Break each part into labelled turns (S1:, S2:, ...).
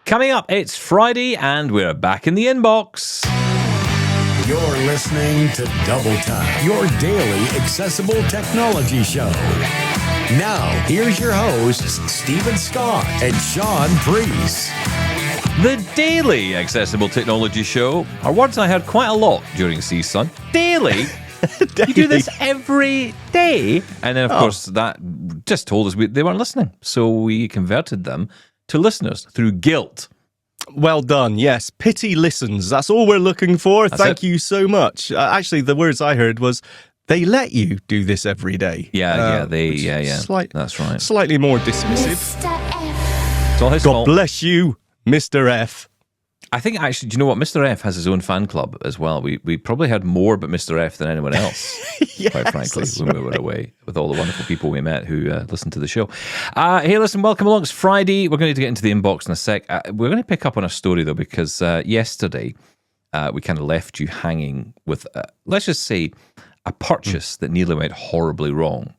S1: Coming up, it's Friday and we're back in the inbox.
S2: You're listening to Double Time, your daily accessible technology show. Now, here's your hosts, Stephen Scott and Shaun Priest.
S1: The daily accessible technology show are words I heard quite a lot during CSUN. Daily? You do this every day? And then, of course, that just told us they weren't listening. So we converted them to listeners through guilt.
S3: Well done. Yes. Pity listens. That's all we're looking for. Thank you so much. Actually, the words I heard was, they let you do this every day.
S1: Yeah. That's right.
S3: Slightly more dismissive.
S4: Mr. F.
S1: It's all his
S3: God
S1: fault.
S3: bless you, Mr. F.
S1: I think, actually, do you know what? Mr. F has his own fan club as well. We probably heard more about Mr. F than anyone else,
S3: Yes,
S1: quite frankly,
S3: that's
S1: when we were away with all the wonderful people we met who listened to the show. Hey, listen, welcome along. It's Friday. We're going to get into the inbox in a sec. We're going to pick up on a story, though, because yesterday we kind of left you hanging with, let's just say, a purchase that nearly went horribly wrong.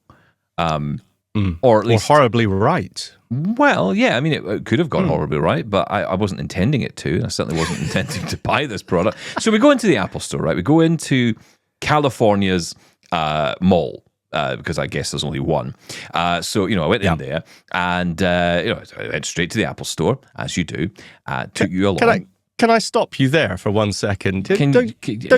S1: Or at least
S3: horribly right.
S1: Well, yeah, I mean, it could have gone horribly right, but I wasn't intending it to. I certainly wasn't intending to buy this product. So we go into the Apple Store, right? We go into California's mall, because I guess there's only one. So, I went in there and, I went straight to the Apple Store, as you do. Took you along.
S3: Can I stop you there for 1 second?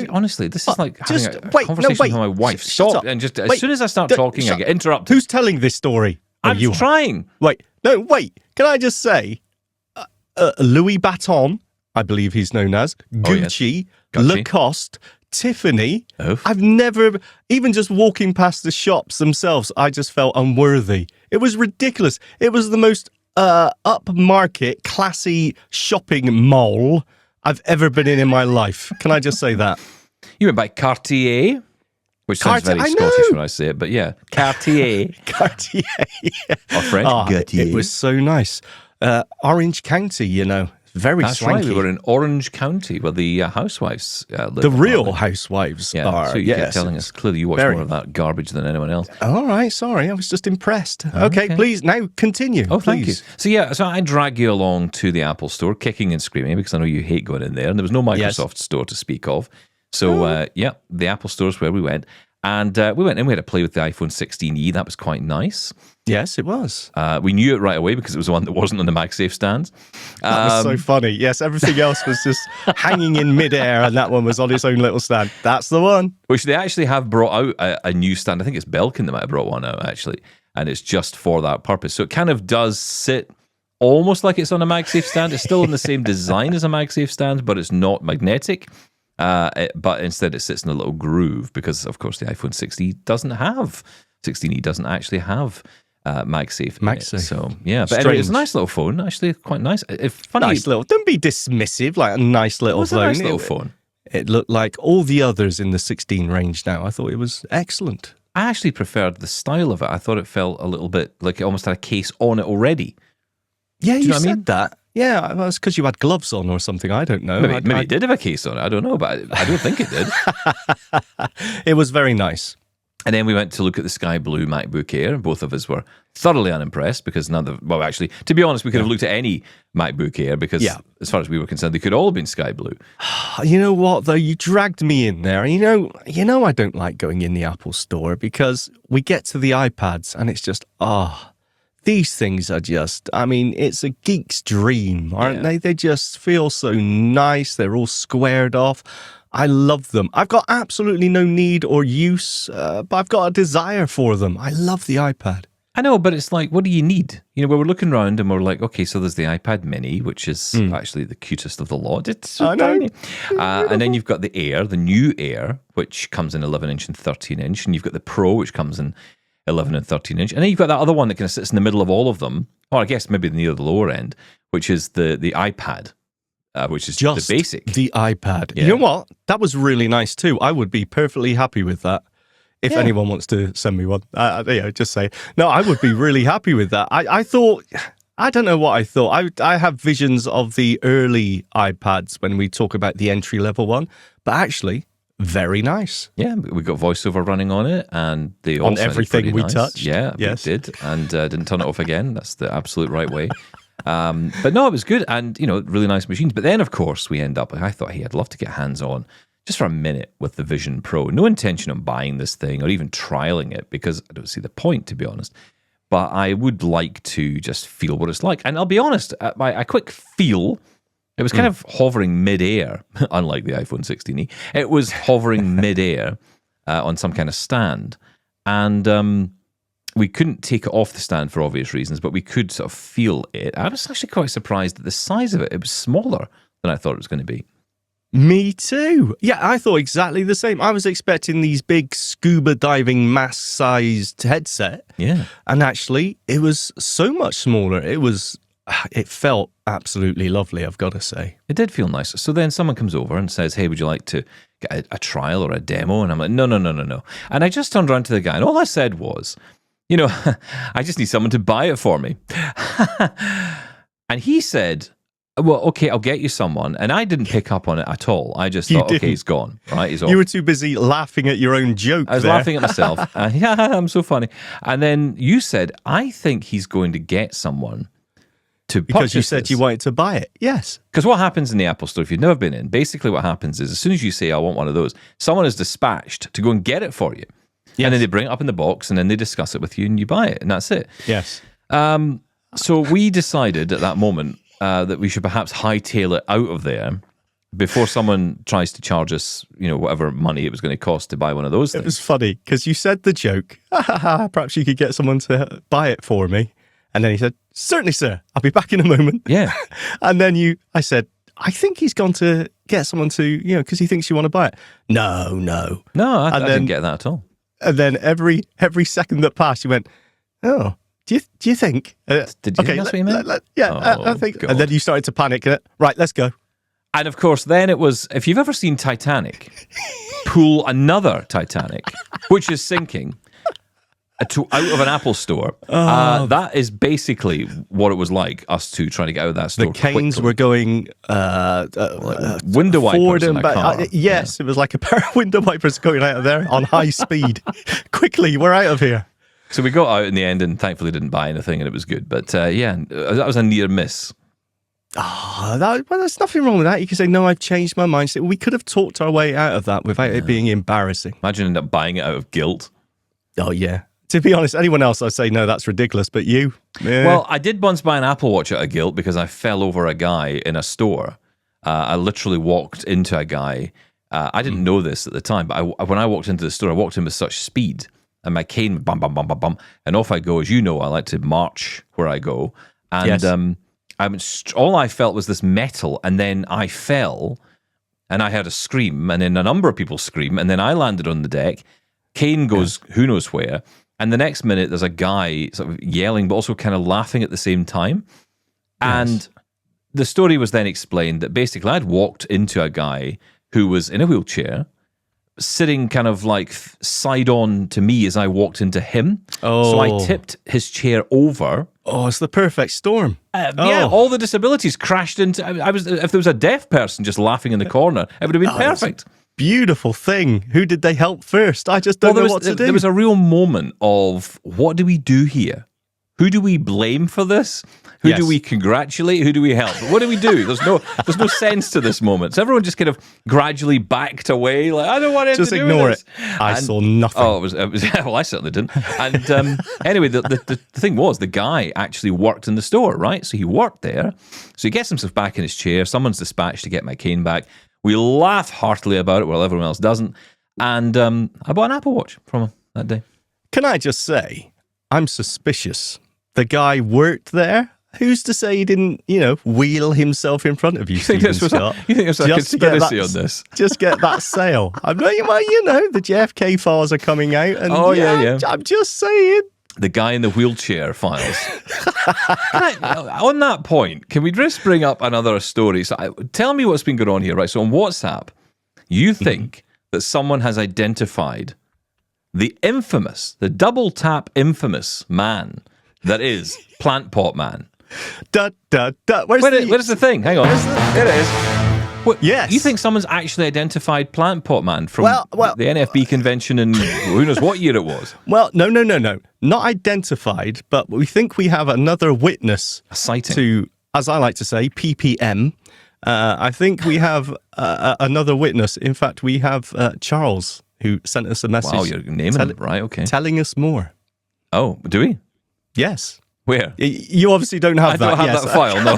S1: Honestly, this is like having a
S3: wait,
S1: conversation
S3: no, wait.
S1: with my wife.
S3: Shut
S1: Stop.
S3: up.
S1: And just as
S3: Wait,
S1: soon as I start talking, I get interrupted.
S3: Who's telling this story?
S1: I'm trying.
S3: Wait. Can I just say, Louis Vuitton, I believe he's known as, Gucci, Lacoste, Tiffany.
S1: Oof.
S3: I've never, even just walking past the shops themselves, I just felt unworthy. It was ridiculous. It was the most upmarket, classy shopping mall I've ever been in my life. Can I just say that?
S1: You went by Cartier, which sounds very Scottish when I say it, but yeah, Cartier.
S3: Cartier.
S1: Our friend Cartier.
S3: It was so nice. Orange County, very
S1: That's
S3: swanky.
S1: right. We were in Orange County where the housewives live.
S3: The real housewives
S1: Yeah,
S3: are.
S1: so you kept telling us. Clearly you watch
S3: Very.
S1: more of that garbage than anyone else.
S3: All right, sorry, I was just impressed. Okay, please, now continue.
S1: Oh, thank you.
S3: please.
S1: So I drag you along to the Apple Store, kicking and screaming, because I know you hate going in there, and there was no Microsoft Store to speak of. So, the Apple Store is where we went. And we went in, we had to play with the iPhone 16e. That was quite nice.
S3: Yes, it was.
S1: We knew it right away because it was the one that wasn't on the MagSafe stands.
S3: That was so funny. Yes, everything else was just hanging in midair, and that one was on its own little stand. That's the one.
S1: Which they actually have brought out a new stand. I think it's Belkin that might have brought one out, actually. And it's just for that purpose. So it kind of does sit almost like it's on a MagSafe stand. It's still in the same design as a MagSafe stand, but it's not magnetic. But instead it sits in a little groove because, of course, the iPhone 16e doesn't actually have MagSafe in it. So, yeah. But anyway, it's a nice little phone. Actually, quite nice. Funny.
S3: Nice little. Don't be dismissive. Like a nice little phone.
S1: A nice little phone.
S3: It looked like all the others in the 16 range now. I thought it was excellent.
S1: I actually preferred the style of it. I thought it felt a little bit like it almost had a case on it already.
S3: Yeah, you
S1: know what I
S3: said
S1: mean?
S3: that. Yeah, well, it's because you had gloves on or something. I don't know.
S1: Maybe it did have a case on it. I don't know, but I don't think it did.
S3: It was very nice.
S1: And then we went to look at the sky blue MacBook Air, and both of us were thoroughly unimpressed because actually, to be honest, we could have looked at any MacBook Air because as far as we were concerned, they could all have been sky blue.
S3: You know what, though? You dragged me in there. You know I don't like going in the Apple Store because we get to the iPads and it's just, these things are just, it's a geek's dream, aren't they? They just feel so nice. They're all squared off. I love them. I've got absolutely no need or use, but I've got a desire for them. I love the iPad.
S1: I know, but it's like, what do you need? We were looking around and we're like, okay, so there's the iPad Mini, which is actually the cutest of the lot. It's so tiny. And then you've got the Air, the new Air, which comes in 11-inch and 13-inch. And you've got the Pro, which comes in 11 and 13-inch. And then you've got that other one that kind of sits in the middle of all of them. Or I guess maybe near the lower end, which is the iPad. Which is
S3: just
S1: the basic.
S3: The iPad.
S1: Yeah.
S3: You know what? That was really nice too. I would be perfectly happy with that. If anyone wants to send me one, just say. No, I would be really happy with that. I thought, I don't know what I thought. I have visions of the early iPads when we talk about the entry-level one, but actually, very nice.
S1: Yeah, we got voiceover running on it, and they all
S3: on everything we
S1: nice.
S3: touched.
S1: Yeah,
S3: yes.
S1: we did, and didn't turn it off again. That's the absolute right way. But no, it was good, and really nice machines. But then, of course, we end up. I thought, hey, I'd love to get hands on just for a minute with the Vision Pro. No intention of buying this thing or even trialing it because I don't see the point, to be honest. But I would like to just feel what it's like. And I'll be honest, a quick feel, it was kind of hovering mid-air, unlike the iPhone 16e. It was hovering mid-air on some kind of stand. And we couldn't take it off the stand for obvious reasons, but we could sort of feel it. I was actually quite surprised at the size of it. It was smaller than I thought it was going to be.
S3: Me too. Yeah, I thought exactly the same. I was expecting these big scuba diving mask-sized headset.
S1: Yeah.
S3: And actually, it was so much smaller. It felt absolutely lovely, I've got to say.
S1: It did feel nice. So then someone comes over and says, hey, would you like to get a trial or a demo? And I'm like, no. And I just turned around to the guy, and all I said was, I just need someone to buy it for me. And he said, well, okay, I'll get you someone. And I didn't pick up on it at all. I just thought, okay, he's gone. Right, he's off.
S3: You were too busy laughing at your own joke.
S1: I was laughing at myself. Yeah, I'm so funny. And then you said, I think he's going to get someone to purchase
S3: because you said
S1: this.
S3: You wanted to buy it. Yes.
S1: Because what happens in the Apple Store, if you've never been in, basically what happens is as soon as you say, I want one of those, someone is dispatched to go and get it for you. Yes. And then they bring it up in the box and then they discuss it with you and you buy it. And that's it.
S3: Yes.
S1: So we decided at that moment that we should perhaps hightail it out of there before someone tries to charge us, whatever money it was going to cost to buy one of those things.
S3: It was funny because you said the joke, perhaps you could get someone to buy it for me. And then he said, certainly, sir, I'll be back in a moment.
S1: Yeah.
S3: And then I said, I think he's gone to get someone to, because he thinks you want to buy it. No.
S1: No, I didn't get that at all.
S3: And then every second that passed, you went, oh, do you think?
S1: Did you think that's what you meant?
S3: I think.
S1: God.
S3: And then you started to panic. Right, let's go.
S1: And of course, then it was, if you've ever seen Titanic, pull another Titanic, which is sinking, out of an Apple Store. That is basically what it was like, us two trying to get out of that store.
S3: The canes
S1: quickly.
S3: were going
S1: window wipers
S3: forward and
S1: in
S3: back.
S1: car.
S3: Yes, yeah. It was like a pair of window wipers going out of there on high speed. Quickly, we're out of here.
S1: So we got out in the end and thankfully didn't buy anything and it was good. But that was a near miss.
S3: There's nothing wrong with that. You can say, no, I've changed my mind. We could have talked our way out of that without it being embarrassing.
S1: Imagine ending up buying it out of guilt.
S3: Oh, yeah. To be honest, anyone else, I'd say, no, that's ridiculous. But you? Yeah.
S1: Well, I did once buy an Apple Watch out of guilt because I fell over a guy in a store. I literally walked into a guy. I didn't know this at the time, but when I walked into the store, I walked in with such speed. And my cane, bum, bum, bum, bum, bum. And off I go. As you know, I like to march where I go. And yes. All I felt was this metal. And then I fell. And I had a scream. And then a number of people scream. And then I landed on the deck. Cane goes who knows where. And the next minute, there's a guy sort of yelling, but also kind of laughing at the same time. Yes. And the story was then explained that basically I'd walked into a guy who was in a wheelchair, sitting kind of like side on to me as I walked into him. Oh. So I tipped his chair over.
S3: Oh, it's the perfect storm.
S1: Yeah, all the disabilities crashed into. If there was a deaf person just laughing in the corner, it would have been perfect.
S3: Beautiful thing. Who did they help first? I just don't know what to do.
S1: There was a real moment of what do we do here? Who do we blame for this? Who do we congratulate? Who do we help? What do we do? There's no sense to this moment. So everyone just kind of gradually backed away. Like, I don't want anything to do with this.
S3: Just ignore it. I saw nothing.
S1: Oh, it was well, I certainly didn't. And anyway, the thing was, the guy actually worked in the store, right? So he worked there. So he gets himself back in his chair. Someone's dispatched to get my cane back. We laugh heartily about it while everyone else doesn't. And I bought an Apple Watch from him that day.
S3: Can I just say, I'm suspicious. The guy worked there. Who's to say he didn't, wheel himself in front of you, Stephen Scott?
S1: You think there's a conspiracy on this?
S3: Just get that sale. The JFK files are coming out. And I'm just saying.
S1: The guy in the wheelchair files. On that point, can we just bring up another story? So tell me what's been going on here, right? So on WhatsApp, you think that someone has identified the double tap infamous man that is Plant Pot Man.
S3: Where's
S1: the thing? Hang on. Here it is. What,
S3: Yes.
S1: You think someone's actually identified Plant Pot Man from
S3: Well,
S1: the NFB convention in who knows what year it was?
S3: Well, no. Not identified, but we think we have another witness.
S1: A sighting.
S3: To, as I like to say, PPM. I think we have another witness. In fact, we have Charles, who sent us a message.
S1: Wow, you're naming him, right? Okay.
S3: Telling us more.
S1: Oh, do we?
S3: Yes.
S1: Where?
S3: You obviously don't have that.
S1: I don't have that file, no.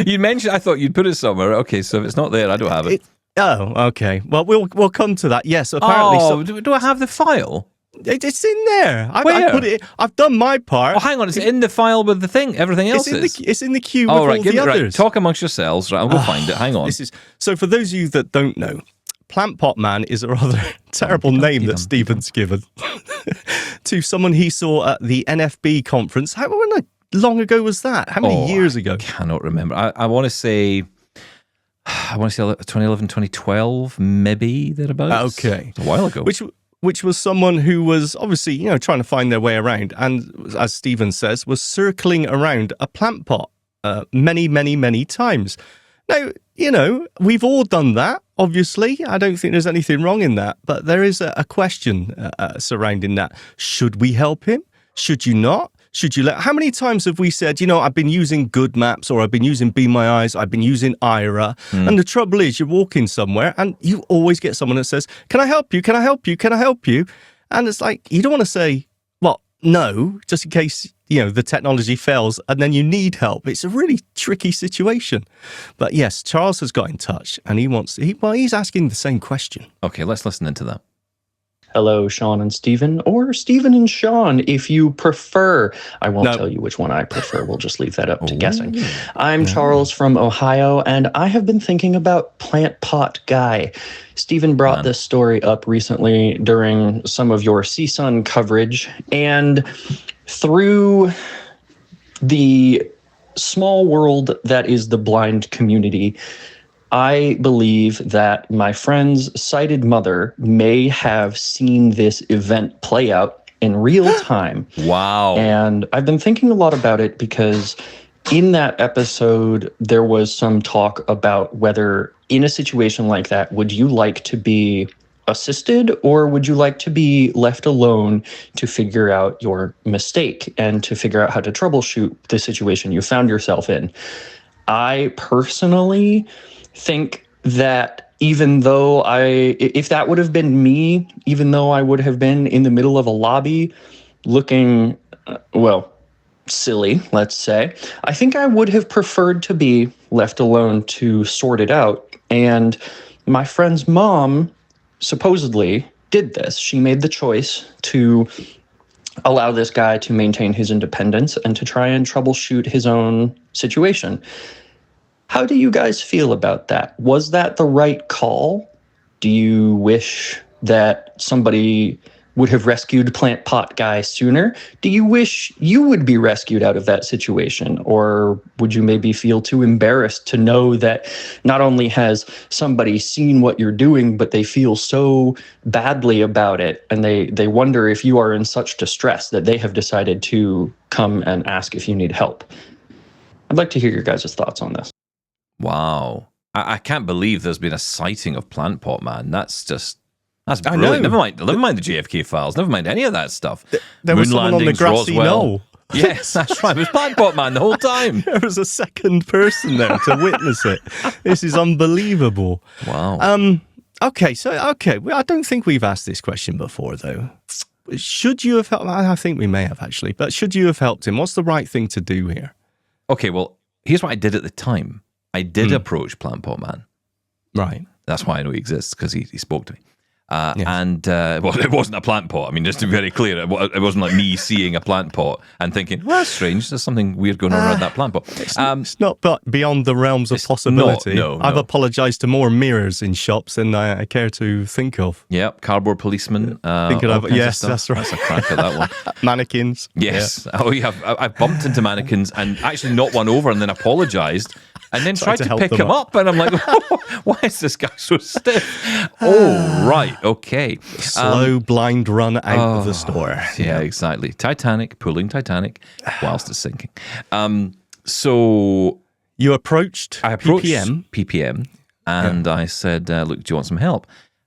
S1: You mentioned, I thought you'd put it somewhere. Okay, so if it's not there, I don't have it.
S3: Okay. Well, we'll come to that. Yes, apparently.
S1: Do I have the file?
S3: It's in there.
S1: Where?
S3: I put it. I've done my part.
S1: Oh, hang on. It's in the file with the thing. Everything else is.
S3: It's in the queue with
S1: all right,
S3: all the others.
S1: Right. Talk amongst yourselves. Right, I'll go find it. Hang on.
S3: So for those of you that don't know, Plant Pot Man is a rather terrible name that Stephen's given to someone he saw at the NFB conference. How long ago was that? How many years ago?
S1: I cannot remember. I want to say 2011, 2012, maybe thereabouts.
S3: Okay.
S1: It's a while ago.
S3: Which was someone who was obviously, trying to find their way around, and as Stephen says, was circling around a plant pot many, many, many times. Now, we've all done that, obviously. I don't think there's anything wrong in that, but there is a question surrounding that. Should we help him? Should you not? Should you how many times have we said, I've been using Good Maps, or I've been using Be My Eyes, I've been using Ira, and the trouble is you're walking somewhere and you always get someone that says, can I help you? Can I help you? Can I help you? And it's like, you don't want to say, well, no, just in case, the technology fails and then you need help. It's a really tricky situation. But yes, Charles has got in touch and he's asking the same question.
S1: Okay, let's listen into that.
S4: Hello, Shaun and Stephen, or Stephen and Shaun, if you prefer. I won't tell you which one I prefer. We'll just leave that up to guessing. I'm Charles from Ohio, and I have been thinking about Plant Pot Guy. Stephen brought this story up recently during some of your CSUN coverage, and through the small world that is the blind community, I believe that my friend's sighted mother may have seen this event play out in real time.
S1: Wow.
S4: And I've been thinking a lot about it because in that episode, there was some talk about whether in a situation like that, would you like to be assisted or would you like to be left alone to figure out your mistake and to figure out how to troubleshoot the situation you found yourself in? I personally think that even though if that would have been me, even though I would have been in the middle of a lobby looking, silly, let's say, I think I would have preferred to be left alone to sort it out. And my friend's mom supposedly did this. She made the choice to allow this guy to maintain his independence and to try and troubleshoot his own situation. How do you guys feel about that? Was that the right call? Do you wish that somebody would have rescued Plant Pot Guy sooner? Do you wish you would be rescued out of that situation? Or would you maybe feel too embarrassed to know that not only has somebody seen what you're doing, but they feel so badly about it and they wonder if you are in such distress that they have decided to come and ask if you need help? I'd like to hear your guys' thoughts on this.
S1: Wow. I can't believe there's been a sighting of Plant Pot Man. That's brilliant. Never mind the JFK files. Never mind any of that stuff.
S3: There was someone on the grassy knoll.
S1: Yes, that's right. It was Plant Pot Man the whole time.
S3: There was a second person there to witness it. This is unbelievable.
S1: Wow.
S3: Okay. Well, I don't think we've asked this question before, though. Should you have helped? I think we may have, actually. But should you have helped him? What's the right thing to do here?
S1: Okay, well, here's what I did at the time. I did approach Plant Pot Man.
S3: Right.
S1: That's why I know he exists, because he spoke to me.
S3: Yes.
S1: And, it wasn't a plant pot. I mean, just to be very clear, it wasn't like me seeing a plant pot and thinking, well, that's strange. There's something weird going on around that plant pot.
S3: It's not beyond the realms of possibility.
S1: No.
S3: I've apologised to more mirrors in shops than I care to think of.
S1: Yep, cardboard policeman.
S3: Yes, that's right.
S1: That's a crack at that one.
S3: Mannequins.
S1: Yes. Yeah. Oh, yeah. I've bumped into mannequins and actually knocked one over and then apologised. And then tried to pick him up. And I'm like, why is this guy so stiff? Oh, right. Okay.
S3: Slow blind run out of the store.
S1: Yeah, exactly. Titanic, pulling Titanic whilst it's sinking. So
S3: You approached
S1: I approached
S3: PPM.
S1: PPM and I said, look, do you want some help?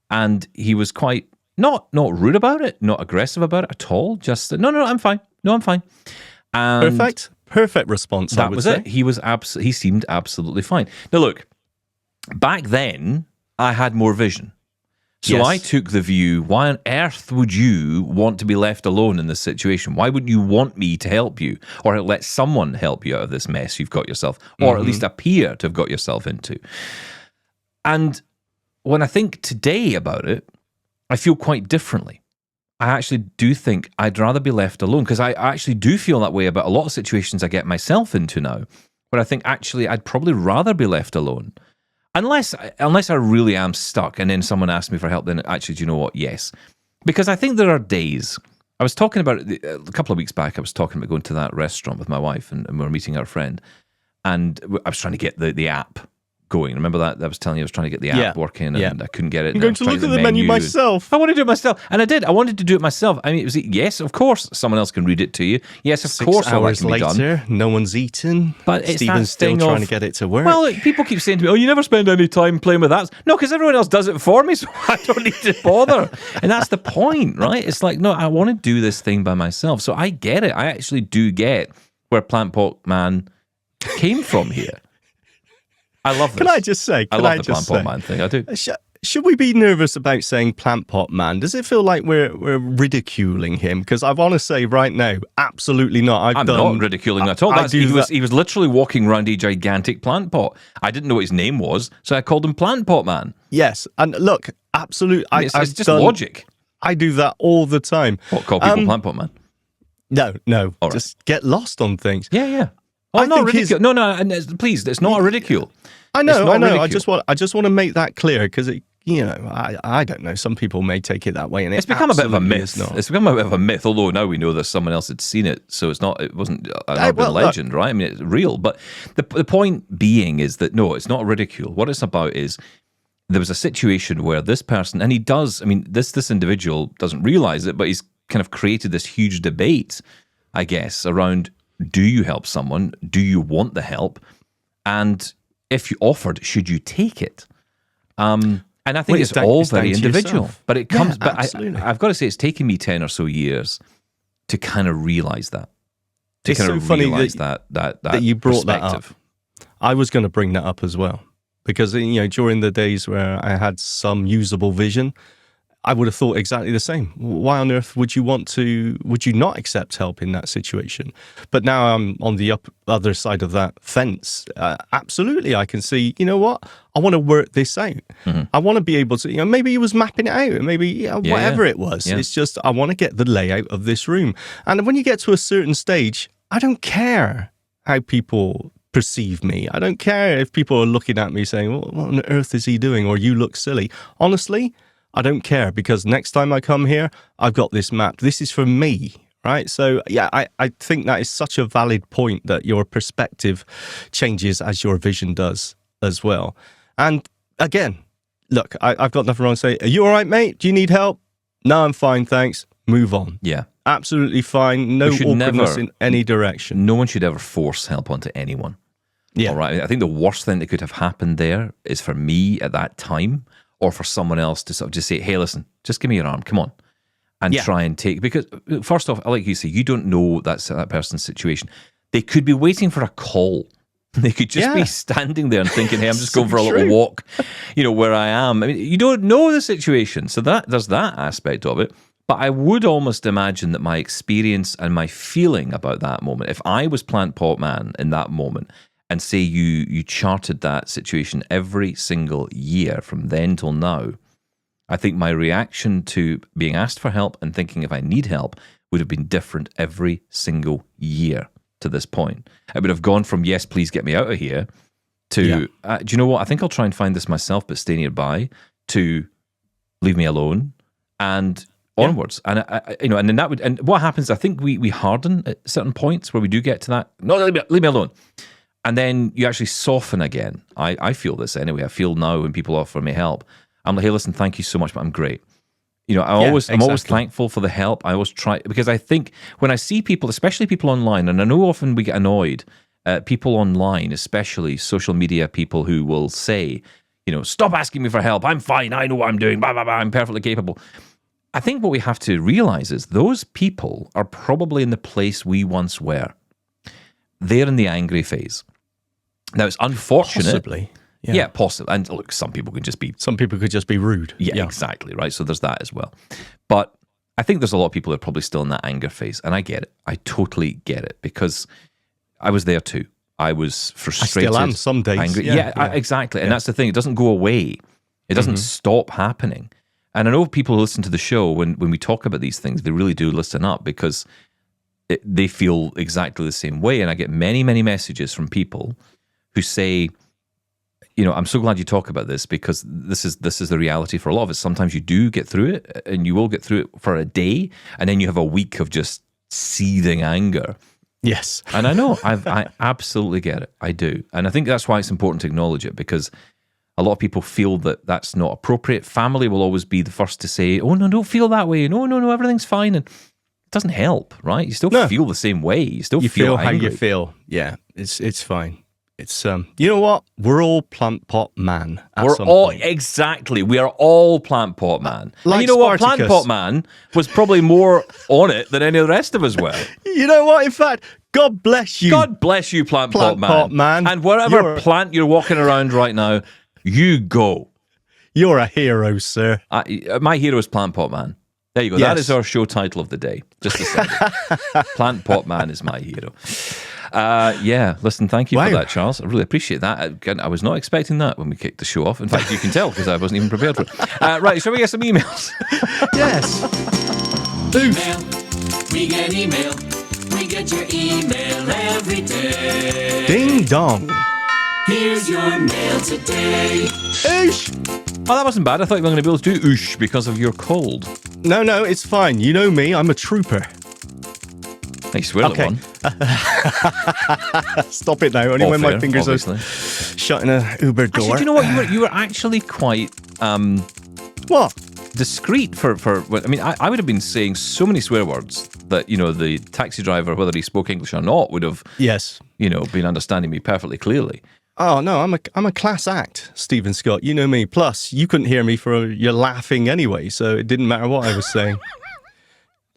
S1: And he was quite, not rude about it, not aggressive about it at all. Just, no, I'm fine. No, I'm fine. And
S3: Perfect response,
S1: that was it. He seemed absolutely fine. Now, look, back then, I had more vision. So I took the view, why on earth would you want to be left alone in this situation? Why wouldn't you want me to help you or let someone help you out of this mess you've got yourself, or at least appear to have got yourself into? And when I think today about it, I feel quite differently. I actually do think I'd rather be left alone, because I actually do feel that way about a lot of situations I get myself into now, where I think actually I'd probably rather be left alone. Unless I really am stuck and then someone asks me for help, then actually, do you know what? Yes. Because I think there are days, I was talking about it a couple of weeks back, I was talking about going to that restaurant with my wife and we were meeting our friend, and I was trying to get the app going. Remember that? I was telling you I was trying to get the app working and I couldn't get it.
S3: I'm going to look at the menu myself.
S1: I want to do it myself. And I did. I wanted to do it myself. I mean, it was, yes, of course, someone else can read it to you. Yes, of
S3: 6
S1: course, all that
S3: hours
S1: can be done.
S3: later, no one's eaten.
S1: But it's
S3: Stephen's still trying to get it to work.
S1: Well, people keep saying to me, oh, you never spend any time playing with that. No, because everyone else does it for me, so I don't need to bother. And that's the point, right? It's like, no, I want to do this thing by myself. So I get it. I actually do get where Plant Pot Man came from here. I love this.
S3: Can I just say?
S1: I love the Plant Pot Man thing. I do.
S3: Should we be nervous about saying Plant Pot Man? Does it feel like we're ridiculing him? Because I want to say right now, absolutely not.
S1: I'm not ridiculing him at all. He was literally walking around a gigantic plant pot. I didn't know what his name was, so I called him Plant Pot Man.
S3: Yes, and look, absolutely.
S1: It's just logic.
S3: I do that all the time.
S1: What, call people Plant Pot Man?
S3: No.
S1: All right.
S3: Just get lost on things.
S1: Yeah. Oh, not ridicule. No, please, it's not a ridicule.
S3: I know.
S1: Ridicule.
S3: I just want to make that clear, because I don't know. Some people may take it that way, and
S1: it's become a bit of a myth. It's become a bit of a myth. Although now we know that someone else had seen it, so it wasn't an urban legend, right? I mean, it's real. But the point being is that no, it's not a ridicule. What it's about is there was a situation where this person, and he does. I mean, this individual doesn't realize it, but he's kind of created this huge debate, I guess, around: do you help someone? Do you want the help? And if you offered, should you take it? And I think it's all very individual. But it comes. But I've got to say, it's taken me 10 or so years to kind of realize that.
S3: It's so funny that you brought that up. I was going to bring that up as well, because during the days where I had some usable vision, I would have thought exactly the same. Why on earth would you not accept help in that situation? But now I'm on the other side of that fence. Absolutely, I can see, you know what? I want to work this out. Mm-hmm. I want to be able to, maybe he was mapping it out, maybe whatever it was. Yeah. It's just, I want to get the layout of this room. And when you get to a certain stage, I don't care how people perceive me. I don't care if people are looking at me saying, well, what on earth is he doing? Or you look silly. Honestly, I don't care, because next time I come here, I've got this map. This is for me, right? So, yeah, I think that is such a valid point, that your perspective changes as your vision does as well. And again, look, I've got nothing wrong to say. Are you all right, mate? Do you need help? No, I'm fine, thanks. Move on.
S1: Yeah.
S3: Absolutely fine. No awkwardness in any direction.
S1: No one should ever force help onto anyone.
S3: Yeah.
S1: All right. I think the worst thing that could have happened there is for me at that time, or for someone else to sort of just say, hey, listen, just give me your arm, come on, and try and take, because first off, like you say, you don't know that person's situation. They could be waiting for a call. They could just be standing there and thinking, hey, I'm just going for a little walk, where I am. I mean, you don't know the situation. So there's that aspect of it. But I would almost imagine that my experience and my feeling about that moment, if I was Plant Pot Man in that moment, and say you charted that situation every single year from then till now, I think my reaction to being asked for help and thinking if I need help would have been different every single year to this point. I would have gone from, yes, please get me out of here, to, do you know what, I think I'll try and find this myself, but stay nearby, to leave me alone, and onwards. And and then that would, and what happens, I think we harden at certain points where we do get to that, no, leave me alone. And then you actually soften again. I feel this anyway. I feel now when people offer me help, I'm like, hey, listen, thank you so much, but I'm great. I'm always thankful for the help. I always try, because I think when I see people, especially people online, and I know often we get annoyed people online, especially social media people who will say, stop asking me for help. I'm fine. I know what I'm doing. Blah, blah, blah. I'm perfectly capable. I think what we have to realize is those people are probably in the place we once were. They're in the angry phase. Now, it's unfortunate.
S3: Possibly.
S1: Yeah, possibly. And look, some people could just be
S3: rude.
S1: Yeah, exactly, right? So there's that as well. But I think there's a lot of people who are probably still in that anger phase, and I get it. I totally get it, because I was there too. I was frustrated.
S3: I still am some days.
S1: Angry. Yeah, exactly. And that's the thing. It doesn't go away. It doesn't stop happening. And I know people who listen to the show, when we talk about these things, they really do listen up, because they feel exactly the same way. And I get many, many messages from people who say, I'm so glad you talk about this, because this is the reality for a lot of us. Sometimes you do get through it, and you will get through it for a day, and then you have a week of just seething anger.
S3: Yes.
S1: And I know, I absolutely get it. I do. And I think that's why it's important to acknowledge it, because a lot of people feel that that's not appropriate. Family will always be the first to say, oh, no, don't feel that way. No, everything's fine. And it doesn't help, right? You still feel the same way. You still feel
S3: how
S1: angry.
S3: you feel. Yeah, it's fine. It's you know what? We're all plant pot man.
S1: We're all exactly. We are all plant pot man.
S3: Like
S1: and you know
S3: Spartacus.
S1: What? Plant pot man was probably more on it than any of the rest of us were.
S3: You know what? In fact, God bless you.
S1: God bless you, plant pot man. And wherever plant you're walking around right now, you go.
S3: You're a hero, sir.
S1: My hero is Plant Pot Man. There you go.
S3: Yes.
S1: That is our show title of the day. Just a second. Plant Pot Man is my hero. Listen, thank you for that, Charles. I really appreciate that. I was not expecting that when we kicked the show off. In fact, you can tell, because I wasn't even prepared for it. Right, shall we get some emails?
S3: Yes.
S5: Email. We get email. We get your email every day.
S3: Ding dong.
S5: Here's your mail today.
S3: Oosh.
S1: Oh, that wasn't bad. I thought you were going to be able to do oosh because of your cold.
S3: No, it's fine. You know me. I'm a trooper.
S1: I swear to one.
S3: Stop it now. Only when my fingers are shutting a Uber door.
S1: Actually, do you know what? You were actually quite
S3: what?
S1: Discreet for. I mean, I would have been saying so many swear words that the taxi driver, whether he spoke English or not, would have been understanding me perfectly clearly.
S3: Oh no, I'm a class act, Stephen Scott. You know me. Plus, you couldn't hear me for your laughing anyway, so it didn't matter what I was saying.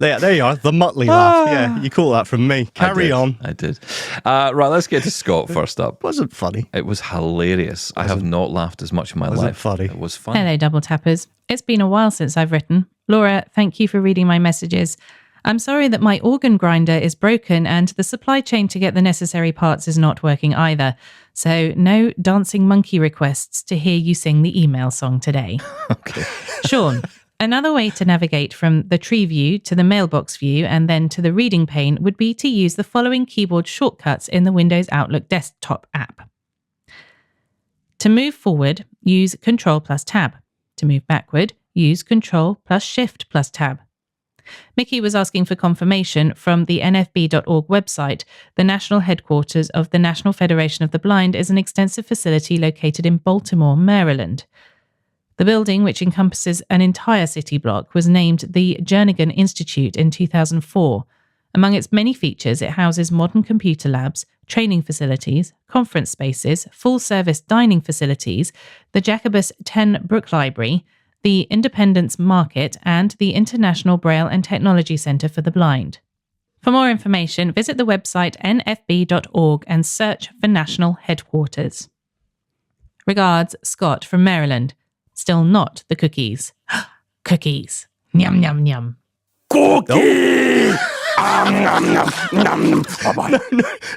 S3: There you are, the Muttley laugh. Yeah, you call that from me. Carry on.
S1: I did. Right, let's get to Scott first up.
S3: Wasn't funny.
S1: It was hilarious. I have not laughed as much in my life.
S3: Funny.
S1: It was fun.
S6: Hello, Double Tappers. It's been a while since I've written. Laura, thank you for reading my messages. I'm sorry that my organ grinder is broken and the supply chain to get the necessary parts is not working either. So no dancing monkey requests to hear you sing the email song today.
S1: Okay.
S6: Shaun, another way to navigate from the tree view to the mailbox view and then to the reading pane would be to use the following keyboard shortcuts in the Windows Outlook desktop app. To move forward, use Control plus Tab. To move backward, use Control plus Shift plus Tab. Mickey was asking for confirmation from the nfb.org website. The national headquarters of the National Federation of the Blind is an extensive facility located in Baltimore, Maryland. The building, which encompasses an entire city block, was named the Jernigan Institute in 2004. Among its many features, it houses modern computer labs, training facilities, conference spaces, full-service dining facilities, the Jacobus 10 Brook Library, the Independence Market, and the International Braille and Technology Centre for the Blind. For more information, visit the website nfb.org and search for National Headquarters. Regards, Scott from Maryland. Still not the cookies. Cookies. Yum, yum, yum.
S1: Cookie! He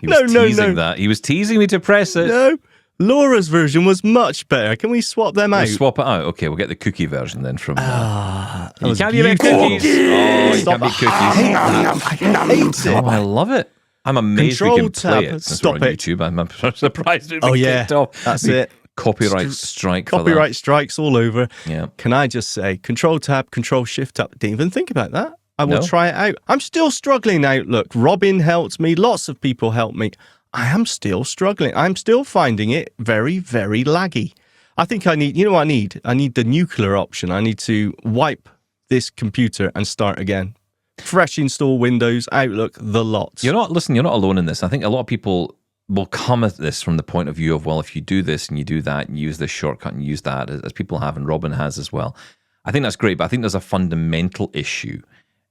S1: was teasing that. He was teasing me to press it.
S3: No. Laura's version was much better. Can we swap them out?
S1: We'll swap it out. Okay, we'll get the cookie version then from...
S3: you
S1: can't eat cookies. Oh, you can't eat cookies.
S3: I hate it.
S1: Oh, I love it. I'm amazed we can play it since we're on YouTube. I'm surprised it was kicked off.
S3: That's it.
S1: Copyright strike.
S3: Copyright strikes all over.
S1: Yeah.
S3: Can I just say, Control Tab, Control Shift Tab. Didn't even think about that. I will try it out. I'm still struggling out. Look, Robin helped me. Lots of people helped me. I am still struggling. I'm still finding it very, very laggy. I think I need, you know what I need? I need the nuclear option. I need to wipe this computer and start again. Fresh install Windows, Outlook, the lot.
S1: You're not alone in this. I think a lot of people will come at this from the point of view of, well, if you do this and you do that and you use this shortcut and use that, as people have and Robin has as well, I think that's great. But I think there's a fundamental issue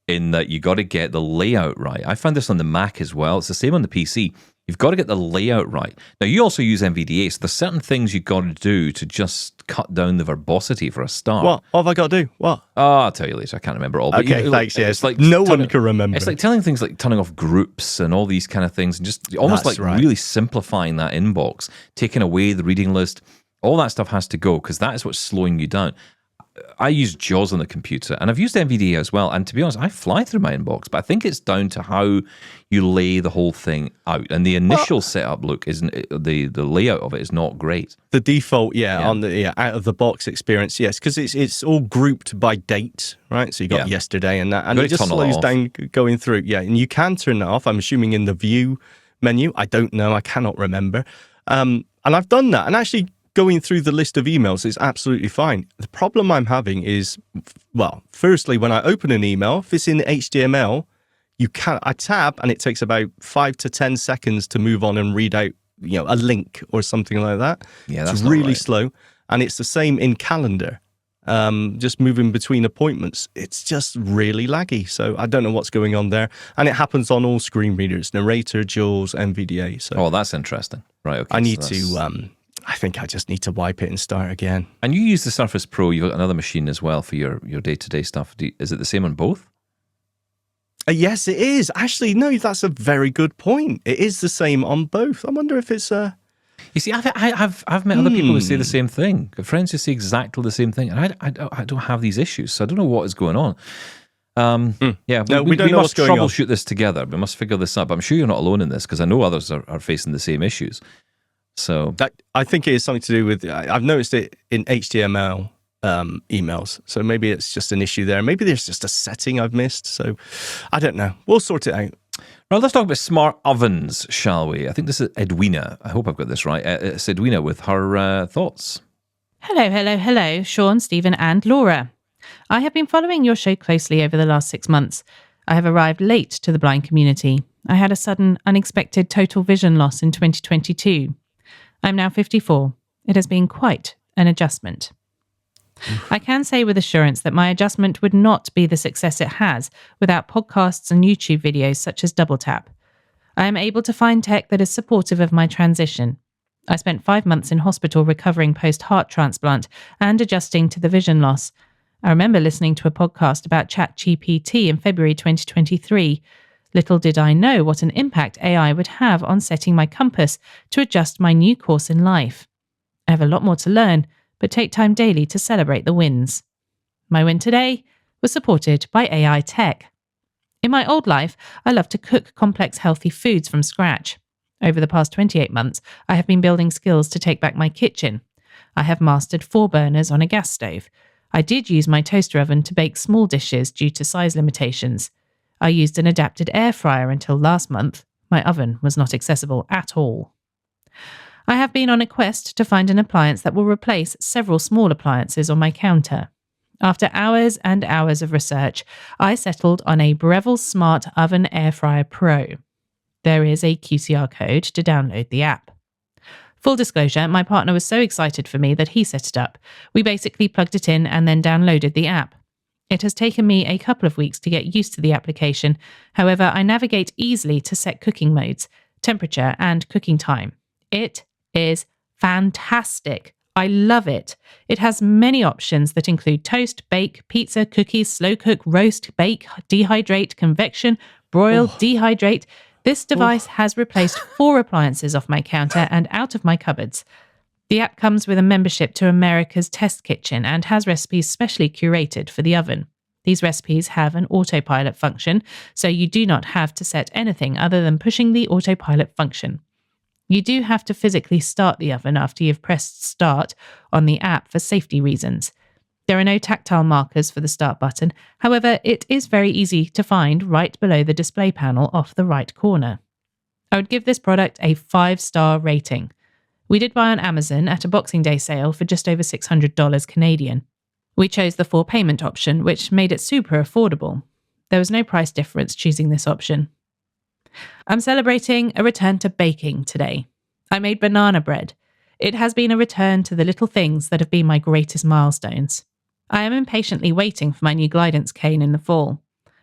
S1: in that you got to get the layout right. I found this on the Mac as well. It's the same on the PC. You've got to get the layout right. Now, you also use NVDA, so there's certain things you've got to do to just cut down the verbosity for a start.
S3: What have I got to do? What?
S1: Oh, I'll tell you later. I can't remember all. But
S3: Okay, thanks. Yeah,
S1: it's like
S3: no one can remember.
S1: It's like telling things like turning off groups and all these kind of things, and just almost
S3: That's
S1: like
S3: right.
S1: really simplifying that inbox, taking away the reading list. All that stuff has to go because that is what's slowing you down. I use JAWS on the computer, and I've used NVDA as well. And to be honest, I fly through my inbox, but I think it's down to how you lay the whole thing out. And the initial setup look isn't the layout of it is not great.
S3: The default, on the out of the box experience, yes, because it's all grouped by date, right? So you got yesterday and that, and it just slows down going through. Yeah, and you can turn that off. I'm assuming in the view menu. I don't know. I cannot remember. And I've done that, and actually. Going through the list of emails is absolutely fine. The problem I'm having is, well, firstly, when I open an email, if it's in HTML, I tab and it takes about 5 to 10 seconds to move on and read out, a link or something like that.
S1: Yeah, that's
S3: it's really slow. And it's the same in calendar. Just moving between appointments, it's just really laggy. So I don't know what's going on there. And it happens on all screen readers, narrator, JAWS, NVDA. So
S1: that's interesting. Right, okay.
S3: I need to... I think I just need to wipe it and start again.
S1: And you use the Surface Pro. You've got another machine as well for your day-to-day stuff. Is it the same on both?
S3: Yes, it is. Actually, no, that's a very good point. It is the same on both. I wonder if it's a...
S1: You see, I've met other people who say the same thing. Friends who say exactly the same thing. And I don't have these issues, so I don't know what is going on. Yeah, we don't know must troubleshoot this together. We must figure this out. But I'm sure you're not alone in this because I know others are facing the same issues. So
S3: I think it is something to do with, I've noticed it in HTML emails. So maybe it's just an issue there. Maybe there's just a setting I've missed. So I don't know. We'll sort it out.
S1: Well, let's talk about smart ovens, shall we? I think this is Edwina. I hope I've got this right. It's Edwina with her thoughts.
S6: Hello, Shaun, Stephen and Laura. I have been following your show closely over the last 6 months. I have arrived late to the blind community. I had a sudden, unexpected total vision loss in 2022. I'm now 54. It has been quite an adjustment. I can say with assurance that my adjustment would not be the success it has without podcasts and YouTube videos such as Double Tap. I am able to find tech that is supportive of my transition. I spent 5 months in hospital recovering post-heart transplant and adjusting to the vision loss. I remember listening to a podcast about ChatGPT in February 2023. Little did I know what an impact AI would have on setting my compass to adjust my new course in life. I have a lot more to learn, but take time daily to celebrate the wins. My win today was supported by AI tech. In my old life, I loved to cook complex healthy foods from scratch. Over the past 28 months, I have been building skills to take back my kitchen. I have mastered 4 burners on a gas stove. I did use my toaster oven to bake small dishes due to size limitations. I used an adapted air fryer until last month. My oven was not accessible at all. I have been on a quest to find an appliance that will replace several small appliances on my counter. After hours and hours of research, I settled on a Breville Smart Oven Air Fryer Pro. There is a QCR code to download the app. Full disclosure, my partner was so excited for me that he set it up. We basically plugged it in and then downloaded the app. It has taken me a couple of weeks to get used to the application. However, I navigate easily to set cooking modes, temperature, and cooking time. It is fantastic. I love it. It has many options that include toast, bake, pizza, cookies, slow cook, roast, bake, dehydrate, convection, broil, dehydrate. This device has replaced 4 appliances off my counter and out of my cupboards. The app comes with a membership to America's Test Kitchen and has recipes specially curated for the oven. These recipes have an autopilot function, so you do not have to set anything other than pushing the autopilot function. You do have to physically start the oven after you've pressed start on the app for safety reasons. There are no tactile markers for the start button. However, it is very easy to find right below the display panel off the right corner. I would give this product a 5-star rating. We did buy on Amazon at a Boxing Day sale for just over $600 Canadian. We chose the 4 payment option, which made it super affordable. There was no price difference choosing this option. I'm celebrating a return to baking today. I made banana bread. It has been a return to the little things that have been my greatest milestones. I am impatiently waiting for my new guidance cane in the fall.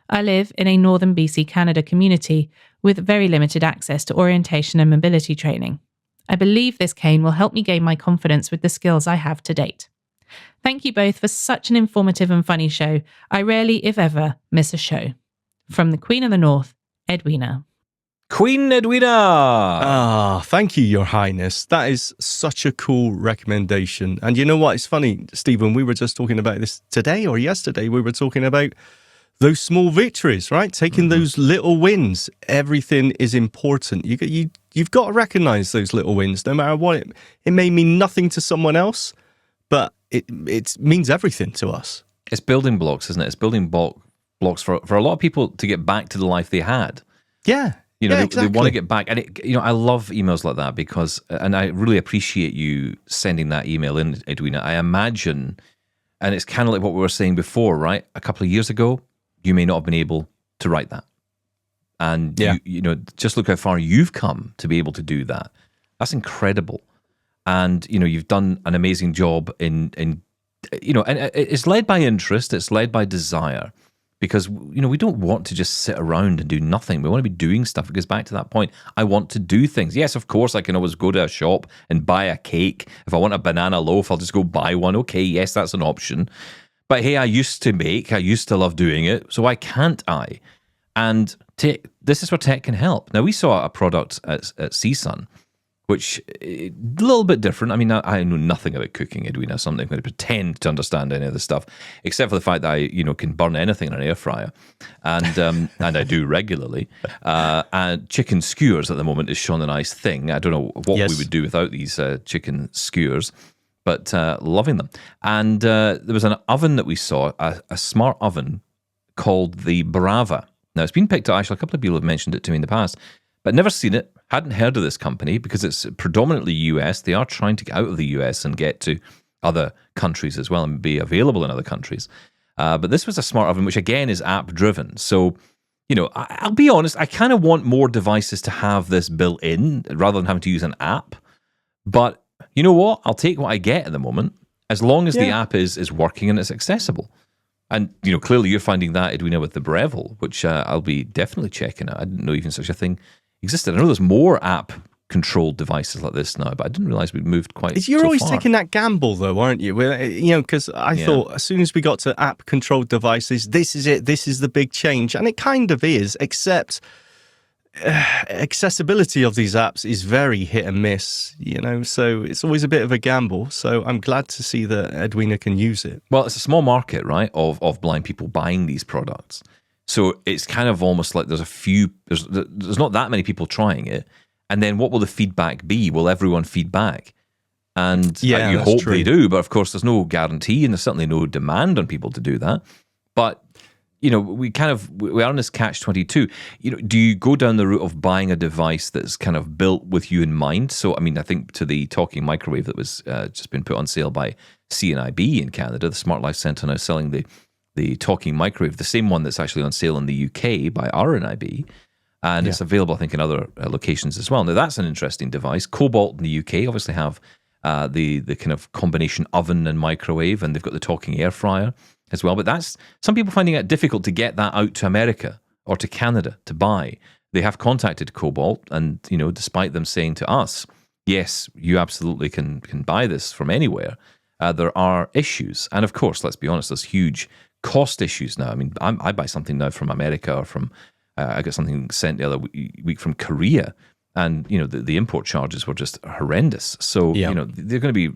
S6: I live in a northern BC Canada community with very limited access to orientation and mobility training. I believe this cane will help me gain my confidence with the skills I have to date. Thank you both for such an informative and funny show. I rarely, if ever, miss a show. From the Queen of the North, Edwina.
S1: Queen Edwina!
S3: Thank you, Your Highness. That is such a cool recommendation. And you know what? It's funny, Stephen, we were just talking about this today or yesterday. We were talking about those small victories, right? Taking those little wins. Everything is important. You've got to recognize those little wins, no matter what. It may mean nothing to someone else, but it means everything to us.
S1: It's building blocks, isn't it? It's building blocks for a lot of people to get back to the life they had.
S3: Yeah.
S1: They want to get back. And, I love emails like that because, and I really appreciate you sending that email in, Edwina. I imagine, and it's kind of like what we were saying before, right? A couple of years ago, you may not have been able to write that. And, just look how far you've come to be able to do that. That's incredible. And, you've done an amazing job in and it's led by interest, it's led by desire. Because, we don't want to just sit around and do nothing. We want to be doing stuff. It goes back to that point. I want to do things. Yes, of course, I can always go to a shop and buy a cake. If I want a banana loaf, I'll just go buy one. Okay, yes, that's an option. But hey, I used to bake. I used to love doing it. So why can't I? And this is where tech can help. Now, we saw a product at CSUN, which a little bit different. I mean, I know nothing about cooking, Edwina, so I'm not going to pretend to understand any of this stuff, except for the fact that I, can burn anything in an air fryer, and I do regularly. And chicken skewers at the moment is Shaun and I's thing. I don't know what we would do without these chicken skewers, but loving them. And there was an oven that we saw, a smart oven called the Brava. Now, it's been picked up, actually, a couple of people have mentioned it to me in the past, but never seen it. Hadn't heard of this company because it's predominantly US. They are trying to get out of the US and get to other countries as well and be available in other countries. But this was a smart oven, which again is app driven. So, I'll be honest, I kind of want more devices to have this built in rather than having to use an app. But you know what? I'll take what I get at the moment as long as the app is working and it's accessible. And, clearly you're finding that, Edwina, with the Breville, which I'll be definitely checking out. I didn't know even such a thing existed. I know there's more app-controlled devices like this now, but I didn't realize we'd moved quite
S3: You're
S1: so
S3: always
S1: far.
S3: taking that gamble, though, aren't you? Because I thought as soon as we got to app-controlled devices, this is it, this is the big change. And it kind of is, except accessibility of these apps is very hit and miss, so it's always a bit of a gamble. So I'm glad to see that Edwina can use it.
S1: Well, it's a small market, right, of blind people buying these products. So it's kind of almost like there's not that many people trying it. And then what will the feedback be? Will everyone feedback? And you hope they do, but of course there's no guarantee and there's certainly no demand on people to do that. But, we are in this catch-22. Do you go down the route of buying a device that's kind of built with you in mind? So, I think to the talking microwave that was just been put on sale by CNIB in Canada, the Smart Life Centre now selling the talking microwave, the same one that's actually on sale in the UK by RNIB, and it's available, I think, in other locations as well. Now, that's an interesting device. Cobalt in the UK obviously have the kind of combination oven and microwave, and they've got the talking air fryer as well. But that's some people finding it difficult to get that out to America or to Canada to buy. They have contacted Cobalt, and despite them saying to us, yes, you absolutely can buy this from anywhere, there are issues. And of course, let's be honest, there's huge cost issues now. I mean, I buy something now from America or from I got something sent the other week from Korea, and the import charges were just horrendous. So they're going to be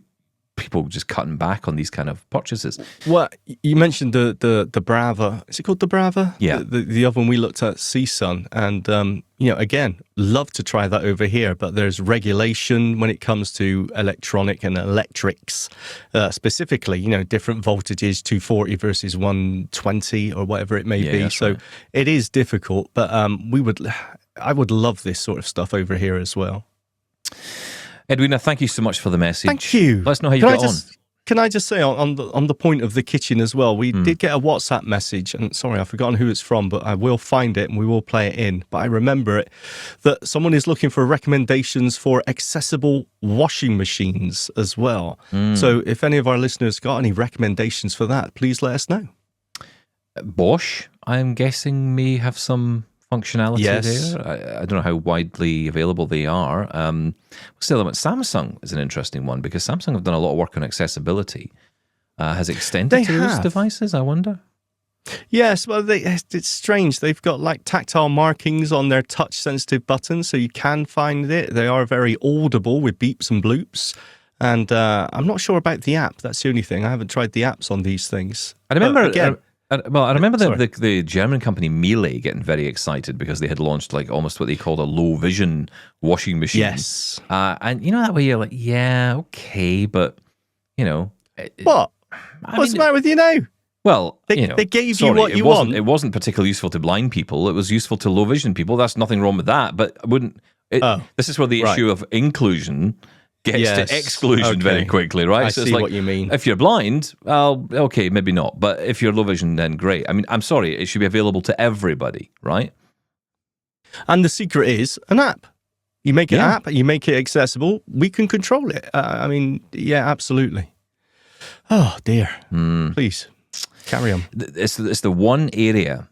S1: people just cutting back on these kind of purchases.
S3: Well, you mentioned the Brava. Is it called the Brava?
S1: Yeah.
S3: The oven we looked at, CSUN, and again, love to try that over here, but there's regulation when it comes to electronic and electrics, specifically, different voltages, 240 versus 120 or whatever it may be. So it is difficult, but I would love this sort of stuff over here as well.
S1: Edwina, thank you so much for the message.
S3: Thank you.
S1: Let us know how you got on.
S3: can I just say on the point of the kitchen as well, we did get a WhatsApp message, and sorry, I've forgotten who it's from, but I will find it and we will play it in. But I remember it, that someone is looking for recommendations for accessible washing machines as well. So if any of our listeners got any recommendations for that, please let us know.
S1: Bosch, I'm guessing, may have some functionality there. I don't know how widely available they are. Still, Samsung is an interesting one because Samsung have done a lot of work on accessibility. Has it extended to those devices, I wonder?
S3: Yes, well, it's strange. They've got like tactile markings on their touch-sensitive buttons, so you can find it. They are very audible with beeps and bloops. And I'm not sure about the app. That's the only thing. I haven't tried the apps on these things.
S1: I remember
S3: again.
S1: I remember the German company Miele getting very excited because they had launched like almost what they called a low vision washing machine.
S3: Yes.
S1: And you know that way you're like, yeah, okay, but you know.
S3: What? What's the matter with you now?
S1: Well,
S3: they gave you what you want.
S1: It wasn't particularly useful to blind people. It was useful to low vision people. That's nothing wrong with that. But I wouldn't. This is where the issue of inclusion gets to exclusion very quickly, right?
S3: I
S1: so
S3: see
S1: it's like,
S3: what you mean.
S1: If you're blind, well, okay, maybe not. But if you're low vision, then great. I mean, I'm sorry, it should be available to everybody, right?
S3: And the secret is an app. You make an app, you make it accessible, we can control it. I mean, yeah, absolutely. Oh, dear. Please, carry on.
S1: It's the one area.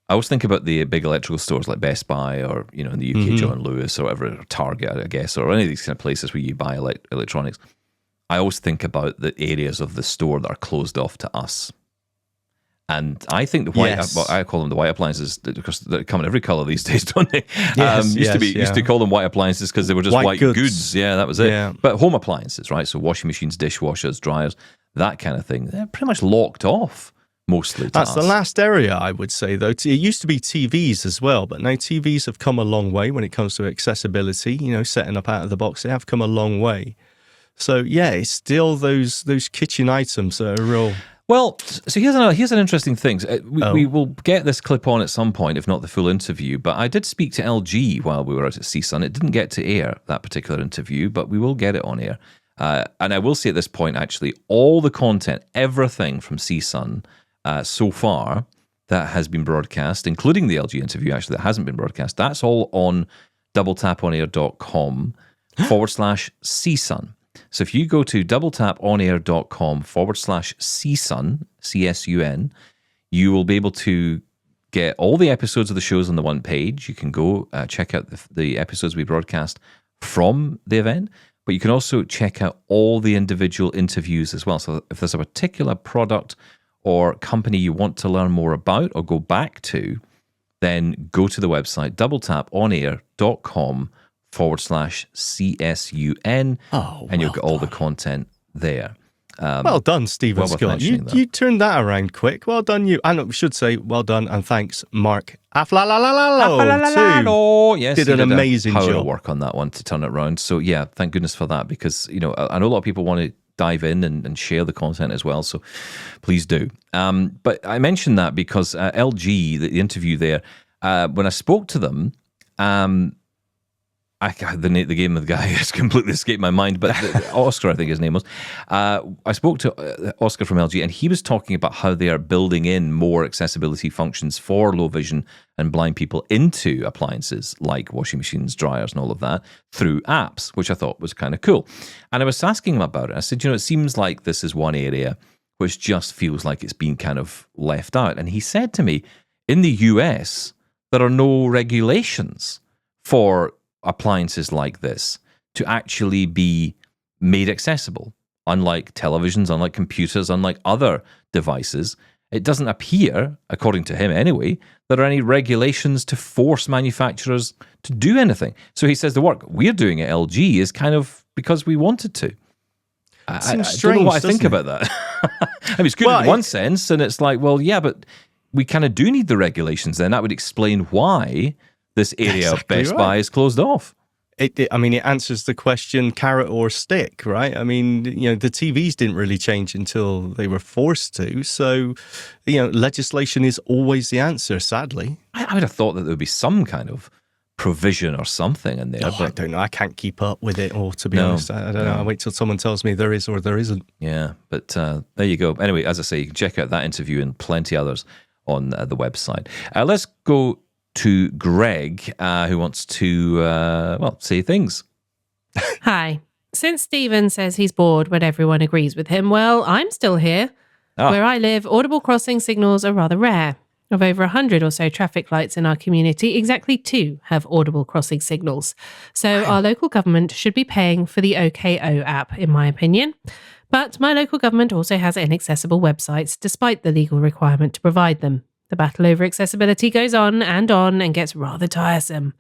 S1: I always think about the big electrical stores like Best Buy or, you know, in the UK, John Lewis or whatever, or Target, I guess, or any of these kind of places where you buy electronics. I always think about the areas of the store that are closed off to us. And I think the white, I call them the white appliances because they come in every color these days, don't they? Used to call them white appliances because they were just white goods. Yeah, that was it. Yeah. But home appliances, right? So washing machines, dishwashers, dryers, that kind of thing. They're pretty much locked off. Mostly
S3: That's the last area, I would say, though. It used to be TVs as well, but now TVs have come a long way when it comes to accessibility, you know, setting up out of the box. They have come a long way. So, yeah, it's still those kitchen items that are real.
S1: Well, so here's an interesting thing. We will get this clip on at some point, if not the full interview, but I did speak to LG while we were out at CSUN. It didn't get to air, that particular interview, but we will get it on air. And I will say at this point, actually, all the content, everything from CSUN, so far that has been broadcast, including the LG interview, actually, that hasn't been broadcast. That's all on doubletaponair.com/CSUN. So if you go to doubletaponair.com/CSUN, CSUN, you will be able to get all the episodes of the shows on the one page. You can go check out the episodes we broadcast from the event, but you can also check out all the individual interviews as well. So if there's a particular product or company you want to learn more about or go back to, then go to the website doubletaponair.com/CSUN, and you'll get all the content there.
S3: Well done, Stephen Scott. You turned that around quick. Well done, you. And we should say well done and thanks, Mark Aflalalalo.
S1: Yes,
S3: did an amazing job.
S1: Of work on that one to turn it around. So yeah, thank goodness for that, because you know I know a lot of people want to dive in and share the content as well. So please do. But I mentioned that because LG, the interview there, when I spoke to them, the name of the guy has completely escaped my mind, but Oscar, I think his name was. I spoke to Oscar from LG, and he was talking about how they are building in more accessibility functions for low vision and blind people into appliances like washing machines, dryers, and all of that through apps, which I thought was kind of cool. And I was asking him about it. I said, you know, it seems like this is one area which just feels like it's been kind of left out. And he said to me, in the US, there are no regulations for appliances like this to actually be made accessible. Unlike televisions, unlike computers, unlike other devices, it doesn't appear, according to him anyway, there are any regulations to force manufacturers to do anything. So he says the work we're doing at LG is kind of because we wanted to. I don't know what I think about that. I mean, it's good in one sense, and it's like, well, yeah, but we kind of do need the regulations then. That would explain why this area of Best Buy is closed off.
S3: It answers the question, carrot or stick, right? I mean, you know, the TVs didn't really change until they were forced to. So, you know, legislation is always the answer, sadly.
S1: I would have thought that there would be some kind of provision or something in there.
S3: Oh, I don't know. I can't keep up with it all, to be honest. I don't know. I wait till someone tells me there is or there isn't.
S1: Yeah, but there you go. Anyway, as I say, you can check out that interview and plenty others on the website. Let's go to Greg, who wants to, say things.
S6: Hi. Since Stephen says he's bored when everyone agrees with him, well, I'm still here. Where I live, audible crossing signals are rather rare. Of over 100 or so traffic lights in our community, exactly 2 have audible crossing signals. So our local government should be paying for the OKO app, in my opinion. But my local government also has inaccessible websites, despite the legal requirement to provide them. The battle over accessibility goes on and gets rather tiresome.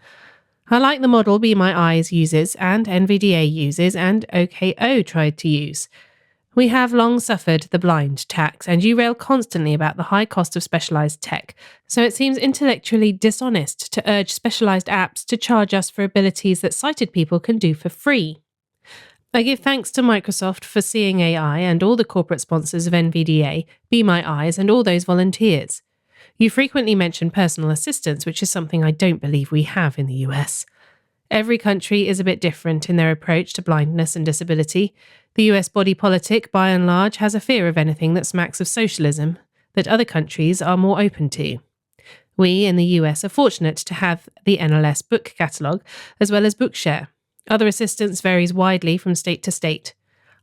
S6: I like the model Be My Eyes uses and NVDA uses and OKO tried to use. We have long suffered the blind tax, and you rail constantly about the high cost of specialised tech, so it seems intellectually dishonest to urge specialised apps to charge us for abilities that sighted people can do for free. I give thanks to Microsoft for Seeing AI and all the corporate sponsors of NVDA, Be My Eyes, and all those volunteers. You frequently mention personal assistance, which is something I don't believe we have in the US. Every country is a bit different in their approach to blindness and disability. The US body politic, by and large, has a fear of anything that smacks of socialism that other countries are more open to. We in the US are fortunate to have the NLS book catalogue, as well as Bookshare. Other assistance varies widely from state to state.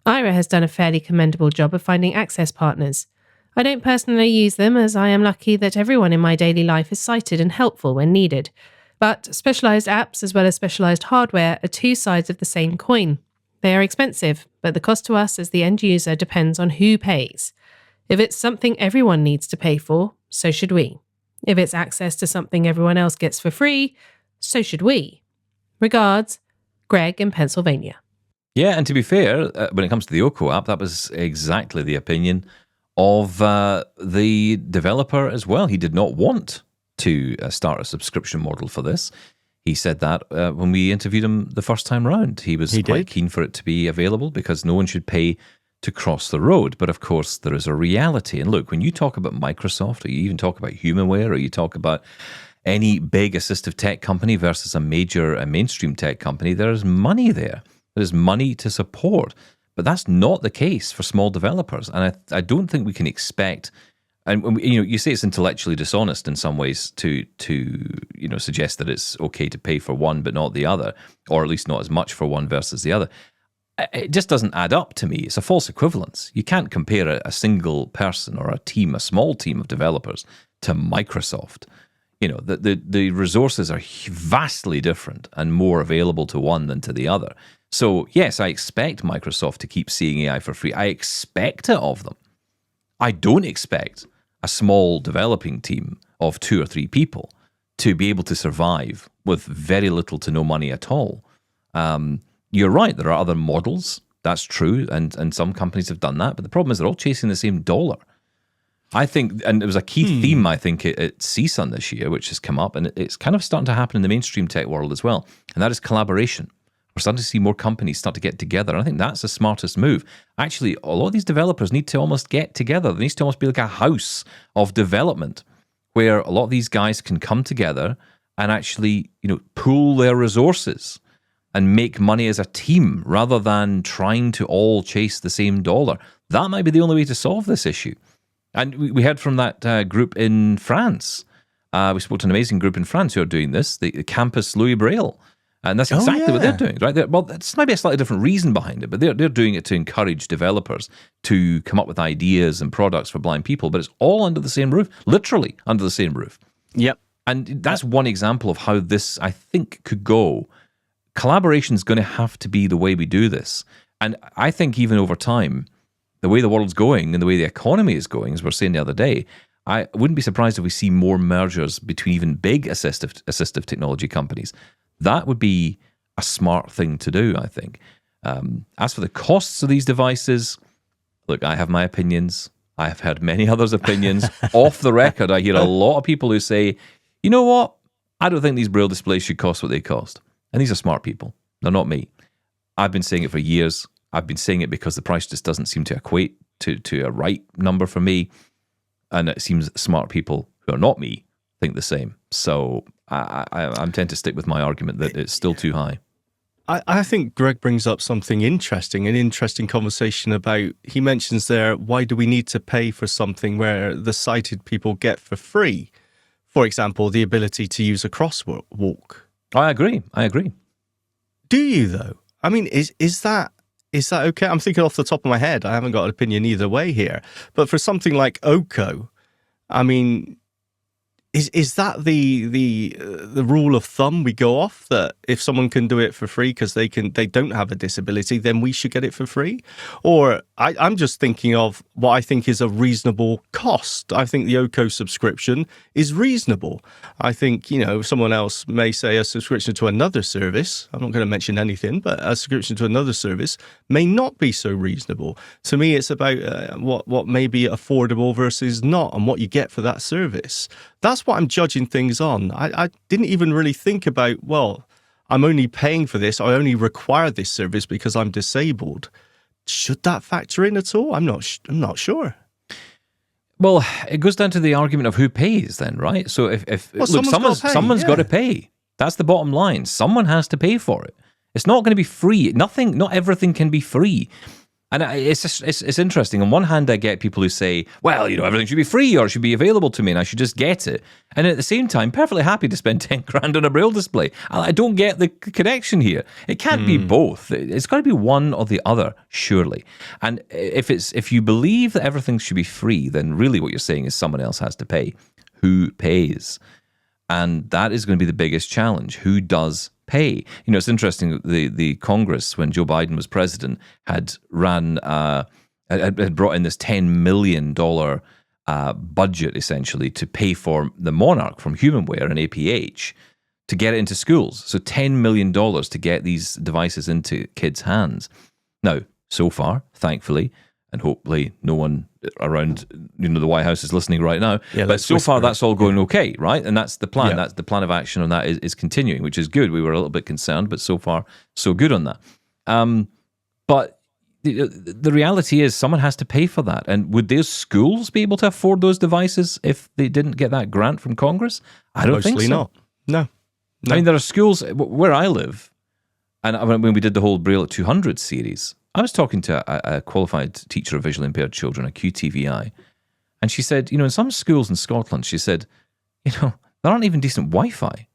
S6: IRA has done a fairly commendable job of finding access partners. I don't personally use them, as I am lucky that everyone in my daily life is sighted and helpful when needed. But specialised apps as well as specialised hardware are 2 sides of the same coin. They are expensive, but the cost to us as the end user depends on who pays. If it's something everyone needs to pay for, so should we. If it's access to something everyone else gets for free, so should we. Regards, Greg in Pennsylvania.
S1: Yeah, and to be fair, when it comes to the OKO app, that was exactly the opinion of the developer as well. He did not want to start a subscription model for this. He said that when we interviewed him the first time round. He was quite keen for it to be available because no one should pay to cross the road. But of course, there is a reality. And look, when you talk about Microsoft, or you even talk about HumanWare, or you talk about any big assistive tech company versus a major mainstream tech company, there's money there. There's money to support. But that's not the case for small developers. And I don't think we can expect... And you say it's intellectually dishonest in some ways to suggest that it's okay to pay for one but not the other, or at least not as much for one versus the other. It just doesn't add up to me. It's a false equivalence. You can't compare a single person or a small team of developers to Microsoft. The resources are vastly different and more available to one than to the other. So yes, I expect Microsoft to keep Seeing AI for free. I expect it of them. I don't expect a small developing team of 2 or 3 people to be able to survive with very little to no money at all. You're right, there are other models, that's true, and some companies have done that, but the problem is they're all chasing the same dollar. I think, and it was a key theme, I think, at CSUN this year, which has come up, and it's kind of starting to happen in the mainstream tech world as well, and that is collaboration. We're starting to see more companies start to get together. And I think that's the smartest move. Actually, a lot of these developers need to almost get together. There needs to almost be like a house of development where a lot of these guys can come together and actually, pool their resources and make money as a team rather than trying to all chase the same dollar. That might be the only way to solve this issue. And we heard from that group in France. We spoke to an amazing group in France who are doing this, the Campus Louis Braille. And that's exactly what they're doing, right? Well, it's maybe a slightly different reason behind it, but they're doing it to encourage developers to come up with ideas and products for blind people, but it's all under the same roof, literally under the same roof.
S3: Yep.
S1: And that's one example of how this, I think, could go. Collaboration is going to have to be the way we do this. And I think even over time, the way the world's going and the way the economy is going, as we were saying the other day, I wouldn't be surprised if we see more mergers between even big assistive technology companies. That would be a smart thing to do, I think. As for the costs of these devices, look, I have my opinions. I have heard many others' opinions. Off the record, I hear a lot of people who say, you know what? I don't think these Braille displays should cost what they cost. And these are smart people. They're not me. I've been saying it for years. I've been saying it because the price just doesn't seem to equate to a right number for me. And it seems smart people who are not me think the same. So I'm tend to stick with my argument that it's still too high.
S3: I think Greg brings up something interesting, an interesting conversation about, he mentions there, why do we need to pay for something where the sighted people get for free? For example, the ability to use a crosswalk.
S1: I agree.
S3: Do you, though? I mean, is that okay? I'm thinking off the top of my head. I haven't got an opinion either way here. But for something like OCO, I mean, is that the rule of thumb we go off, that if someone can do it for free because they don't have a disability, then we should get it for free? Or I'm just thinking of what I think is a reasonable cost. I think the OCO subscription is reasonable. I think, someone else may say a subscription to another service, I'm not going to mention anything, but a subscription to another service may not be so reasonable. To me, it's about what may be affordable versus not, and what you get for that service. That's what I'm judging things on. I didn't even really think about, well, I'm only paying for this. I only require this service because I'm disabled. Should that factor in at all? I'm not sure.
S1: Well, it goes down to the argument of who pays then, right? So if look, someone's got to pay. That's the bottom line. Someone has to pay for it. It's not going to be free. Not everything can be free. And it's interesting. On one hand, I get people who say, well, everything should be free or it should be available to me and I should just get it. And at the same time, perfectly happy to spend 10 grand on a Braille display. I don't get the connection here. It can't be both. It's got to be one or the other, surely. And if you believe that everything should be free, then really what you're saying is someone else has to pay. Who pays? And that is going to be the biggest challenge. Who does pay? It's interesting. The Congress, when Joe Biden was president, had brought in this $10 million budget essentially to pay for the Monarch from HumanWare and APH to get it into schools. So $10 million to get these devices into kids' hands. Now, so far, thankfully, and hopefully no one around the White House is listening right now. Yeah, but so far that's all going okay, right? And that's the plan. Yeah. That's the plan of action on that is continuing, which is good. We were a little bit concerned, but so far so good on that. But the reality is someone has to pay for that. And would those schools be able to afford those devices if they didn't get that grant from Congress? I don't think so.
S3: Not. No.
S1: I mean, there are schools where I live, and when we did the whole Braille at 200 series, I was talking to a qualified teacher of visually impaired children, a QTVI, and she said, in some schools in Scotland, she said, there aren't even decent Wi-Fi. There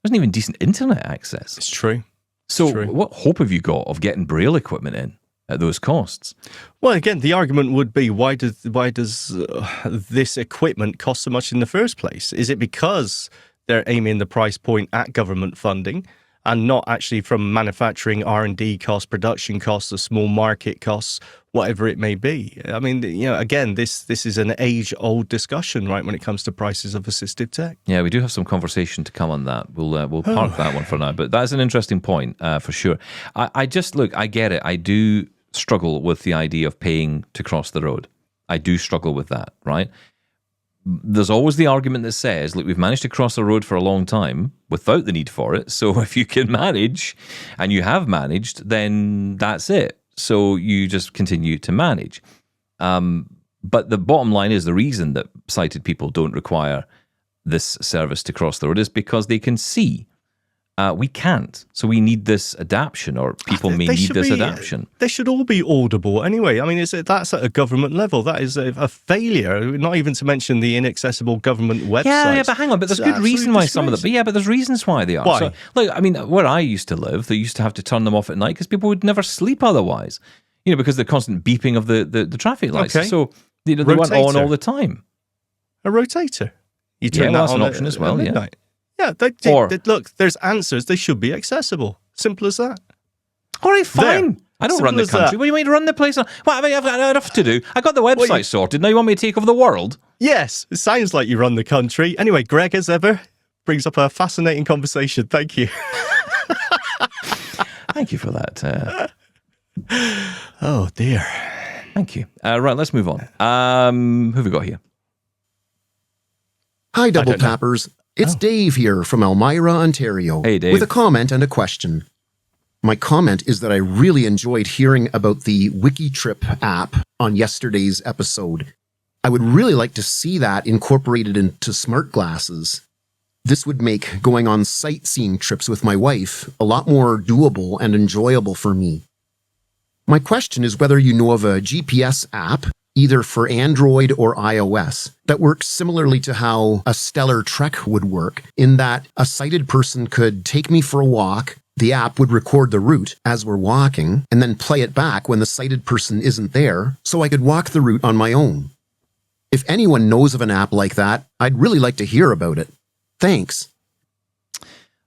S1: isn't even decent internet access.
S3: It's true.
S1: So what hope have you got of getting Braille equipment in at those costs?
S3: Well, again, the argument would be, why does this equipment cost so much in the first place? Is it because they're aiming the price point at government funding and not actually from manufacturing R&D costs, production costs, or small market costs, whatever it may be? I mean, again, this is an age-old discussion, right, when it comes to prices of assistive tech.
S1: Yeah, we do have some conversation to come on that. We'll park that one for now, but that's an interesting point for sure. I get it. I do struggle with the idea of paying to cross the road. I do struggle with that, right? There's always the argument that says, look, we've managed to cross the road for a long time without the need for it. So if you can manage, and you have managed, then that's it. So you just continue to manage. But the bottom line is the reason that sighted people don't require this service to cross the road is because they can see. We can't. So we need this adaption, or people may need this adaption.
S3: They should all be audible anyway. I mean, that's at a government level. That is a failure, not even to mention the inaccessible government websites.
S1: Yeah, but hang on. But there's good reason why some of them. But yeah, but there's reasons why they are.
S3: Why?
S1: So, look, I mean, where I used to live, they used to have to turn them off at night because people would never sleep otherwise. Because the constant beeping of the traffic lights. Okay. So they weren't on all the time.
S3: A rotator. You turn that
S1: that's
S3: on
S1: an option as well.
S3: Midnight. Yeah, look, there's answers. They should be accessible. Simple as that.
S1: All right, fine. There. I don't run the country. What do you mean to run the place? I've got enough to do. I got the website sorted. Now you want me to take over the world?
S3: Yes, it sounds like you run the country. Anyway, Greg, as ever, brings up a fascinating conversation. Thank you.
S1: Thank you for that.
S3: Oh, dear.
S1: Thank you. Right, let's move on. Who have we got here?
S7: Hi, Double Tappers. It's Dave here from Elmira, Ontario.
S1: Hey, Dave.
S7: With a comment and a question. My comment is that I really enjoyed hearing about the WikiTrip app on yesterday's episode. I would really like to see that incorporated into smart glasses. This would make going on sightseeing trips with my wife a lot more doable and enjoyable for me. My question is whether you know of a GPS app, either for Android or iOS, that works similarly to how a stellar trek would work, in that a sighted person could take me for a walk, the app would record the route as we're walking, and then play it back when the sighted person isn't there, so I could walk the route on my own. If anyone knows of an app like that, I'd really like to hear about it. Thanks.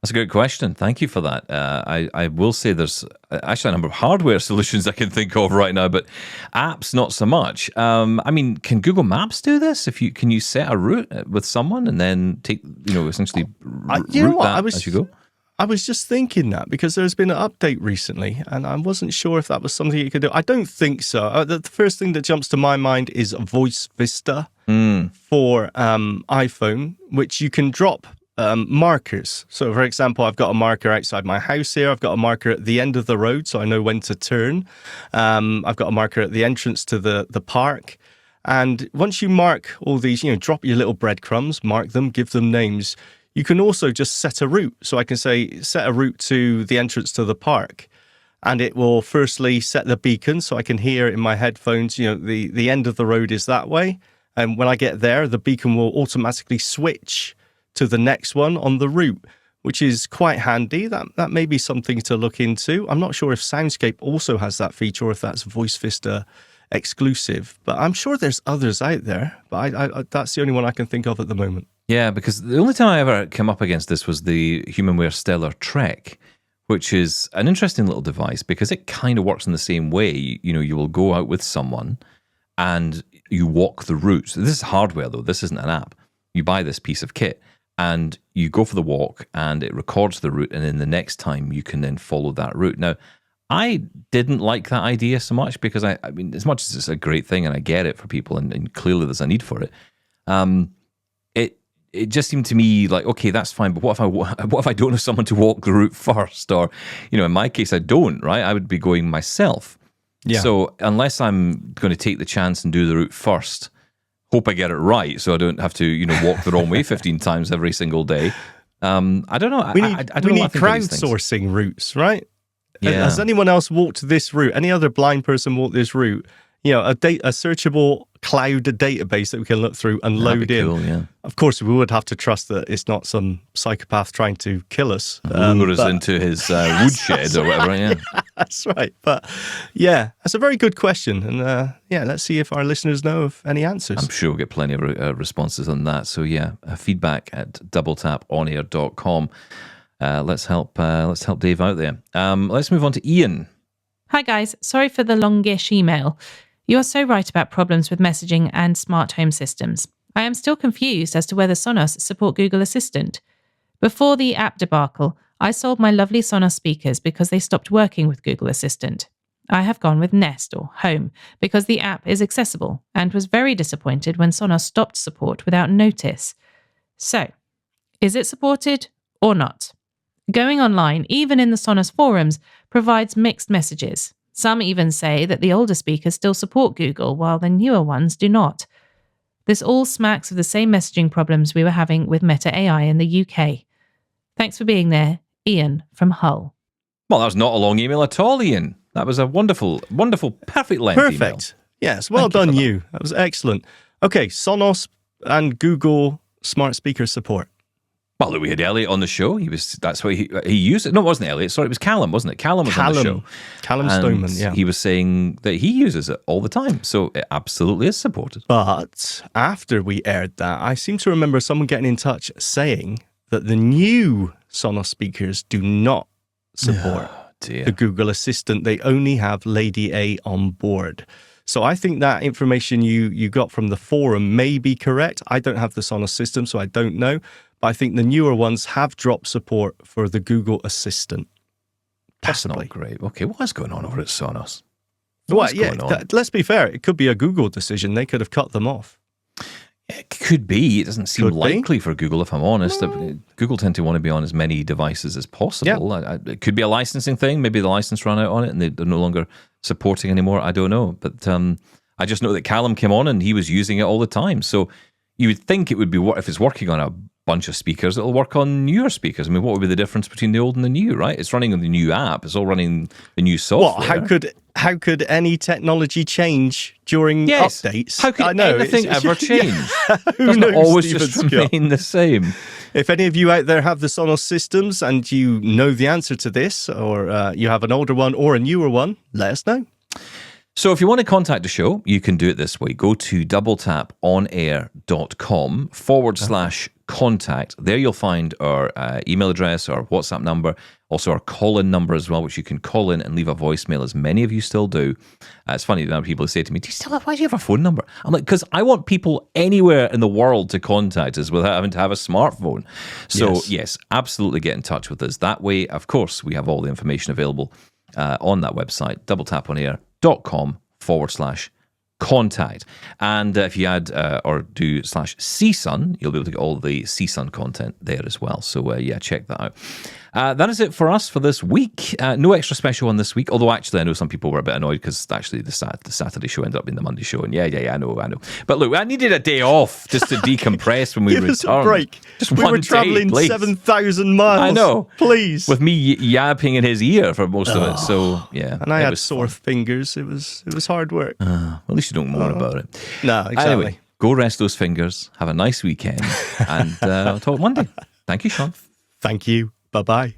S1: That's a good question. Thank you for that. I will say there's actually a number of hardware solutions I can think of right now, but apps not so much. I mean, can Google Maps do this? Can you set a route with someone and then take, essentially route that as you go?
S3: I was just thinking that because there's been an update recently and I wasn't sure if that was something you could do. I don't think so. The first thing that jumps to my mind is Voice Vista for iPhone, which you can drop markers. So, for example, I've got a marker outside my house here. I've got a marker at the end of the road, so I know when to turn. I've got a marker at the entrance to the park. And once you mark all these, drop your little breadcrumbs, mark them, give them names. You can also just set a route. So I can say, set a route to the entrance to the park. And it will firstly set the beacon so I can hear in my headphones, the end of the road is that way. And when I get there, the beacon will automatically switch to the next one on the route, which is quite handy. That may be something to look into. I'm not sure if Soundscape also has that feature or if that's Voice Vista exclusive, but I'm sure there's others out there. But I that's the only one I can think of at the moment.
S1: Yeah, because the only time I ever came up against this was the HumanWare Stellar Trek, which is an interesting little device because it kind of works in the same way. You will go out with someone and you walk the route. This is hardware, though. This isn't an app. You buy this piece of kit and you go for the walk and it records the route, and then the next time you can then follow that route. Now, I didn't like that idea so much because I mean, as much as it's a great thing and I get it for people and clearly there's a need for it, it just seemed to me like, okay, that's fine, but what if I don't have someone to walk the route first? Or, in my case, I don't, right? I would be going myself. Yeah. So unless I'm going to take the chance and do the route first, hope I get it right so I don't have to, walk the wrong way 15 times every single day. I don't know.
S3: We need crowdsourcing routes, right? Yeah. Has anyone else walked this route? Any other blind person walked this route? A searchable cloud database that we can look through and load in. Cool, yeah. Of course, we would have to trust that it's not some psychopath trying to kill us.
S1: Lure us into his woodshed or whatever, yeah.
S3: That's right. But yeah, that's a very good question. And let's see if our listeners know of any answers.
S1: I'm sure we'll get plenty of responses on that. So yeah, feedback at doubletaponair.com. Let's help Dave out there. Let's move on to Ian.
S6: Hi guys, sorry for the longish email. You are so right about problems with messaging and smart home systems. I am still confused as to whether Sonos support Google Assistant. Before the app debacle, I sold my lovely Sonos speakers because they stopped working with Google Assistant. I have gone with Nest or Home because the app is accessible and was very disappointed when Sonos stopped support without notice. So, is it supported or not? Going online, even in the Sonos forums, provides mixed messages. Some even say that the older speakers still support Google, while the newer ones do not. This all smacks of the same messaging problems we were having with Meta AI in the UK. Thanks for being there, Ian from Hull.
S1: Well, that was not a long email at all, Ian. That was a wonderful, perfect length email.
S3: Perfect. Yes, well done you. That was excellent. Okay, Sonos and Google smart speaker support.
S1: Well, we had Elliot on the show. That's why he used it. No, it wasn't Elliot. Sorry, it was Callum, wasn't it? Callum was on the show.
S3: Callum Stoneman, yeah.
S1: He was saying that he uses it all the time. So it absolutely is supported.
S3: But after we aired that, I seem to remember someone getting in touch saying that the new Sonos speakers do not support the Google Assistant. They only have Lady A on board. So I think that information you got from the forum may be correct. I don't have the Sonos system, so I don't know. But I think the newer ones have dropped support for the Google Assistant. Possibly.
S1: That's not great. Okay, what's going on over at Sonos?
S3: Let's be fair. It could be a Google decision. They could have cut them off.
S1: It could be. It doesn't seem likely for Google, if I'm honest. Google tend to want to be on as many devices as possible. Yeah. It could be a licensing thing. Maybe the license ran out on it and they're no longer supporting anymore. I don't know. But I just know that Callum came on and he was using it all the time. So you would think it would be, if it's working on a bunch of speakers, it'll work on newer speakers. I mean, what would be the difference between the old and the new, right? It's running on the new app. It's all running the new software.
S3: Well, how could any technology change during updates?
S1: How could anything ever change?
S3: Who
S1: Doesn't
S3: knows,
S1: it always
S3: Stephen
S1: just remain the same?
S3: If any of you out there have the Sonos systems and you know the answer to this, or you have an older one or a newer one, let us know.
S1: So if you want to contact the show, you can do it this way. Go to doubletaponair.com/contact. There you'll find our email address, our WhatsApp number, also our call-in number as well, which you can call in and leave a voicemail, as many of you still do. It's funny now people say to me, why do you have a phone number? I'm like, because I want people anywhere in the world to contact us without having to have a smartphone. So yes, absolutely get in touch with us that way. Of course, we have all the information available on that website, doubletaponair.com/contact. And if you add or do /CSUN, you'll be able to get all the CSUN content there as well. So check that out. That is it for us for this week. No extra special one this week, although actually I know some people were a bit annoyed because actually the Saturday show ended up being the Monday show. And I know. But look, I needed a day off just to decompress when we returned.
S3: Give us a break.
S1: Just
S3: we
S1: one
S3: were traveling 7,000 miles.
S1: I know.
S3: Please.
S1: With me yapping in his ear for most of it. So, yeah.
S3: And I had sore fingers. It was hard work.
S1: Well, at least you don't moan about it.
S3: No, exactly.
S1: Anyway, go rest those fingers. Have a nice weekend. And I'll talk Monday. Thank you, Shaun.
S3: Thank you. Bye-bye.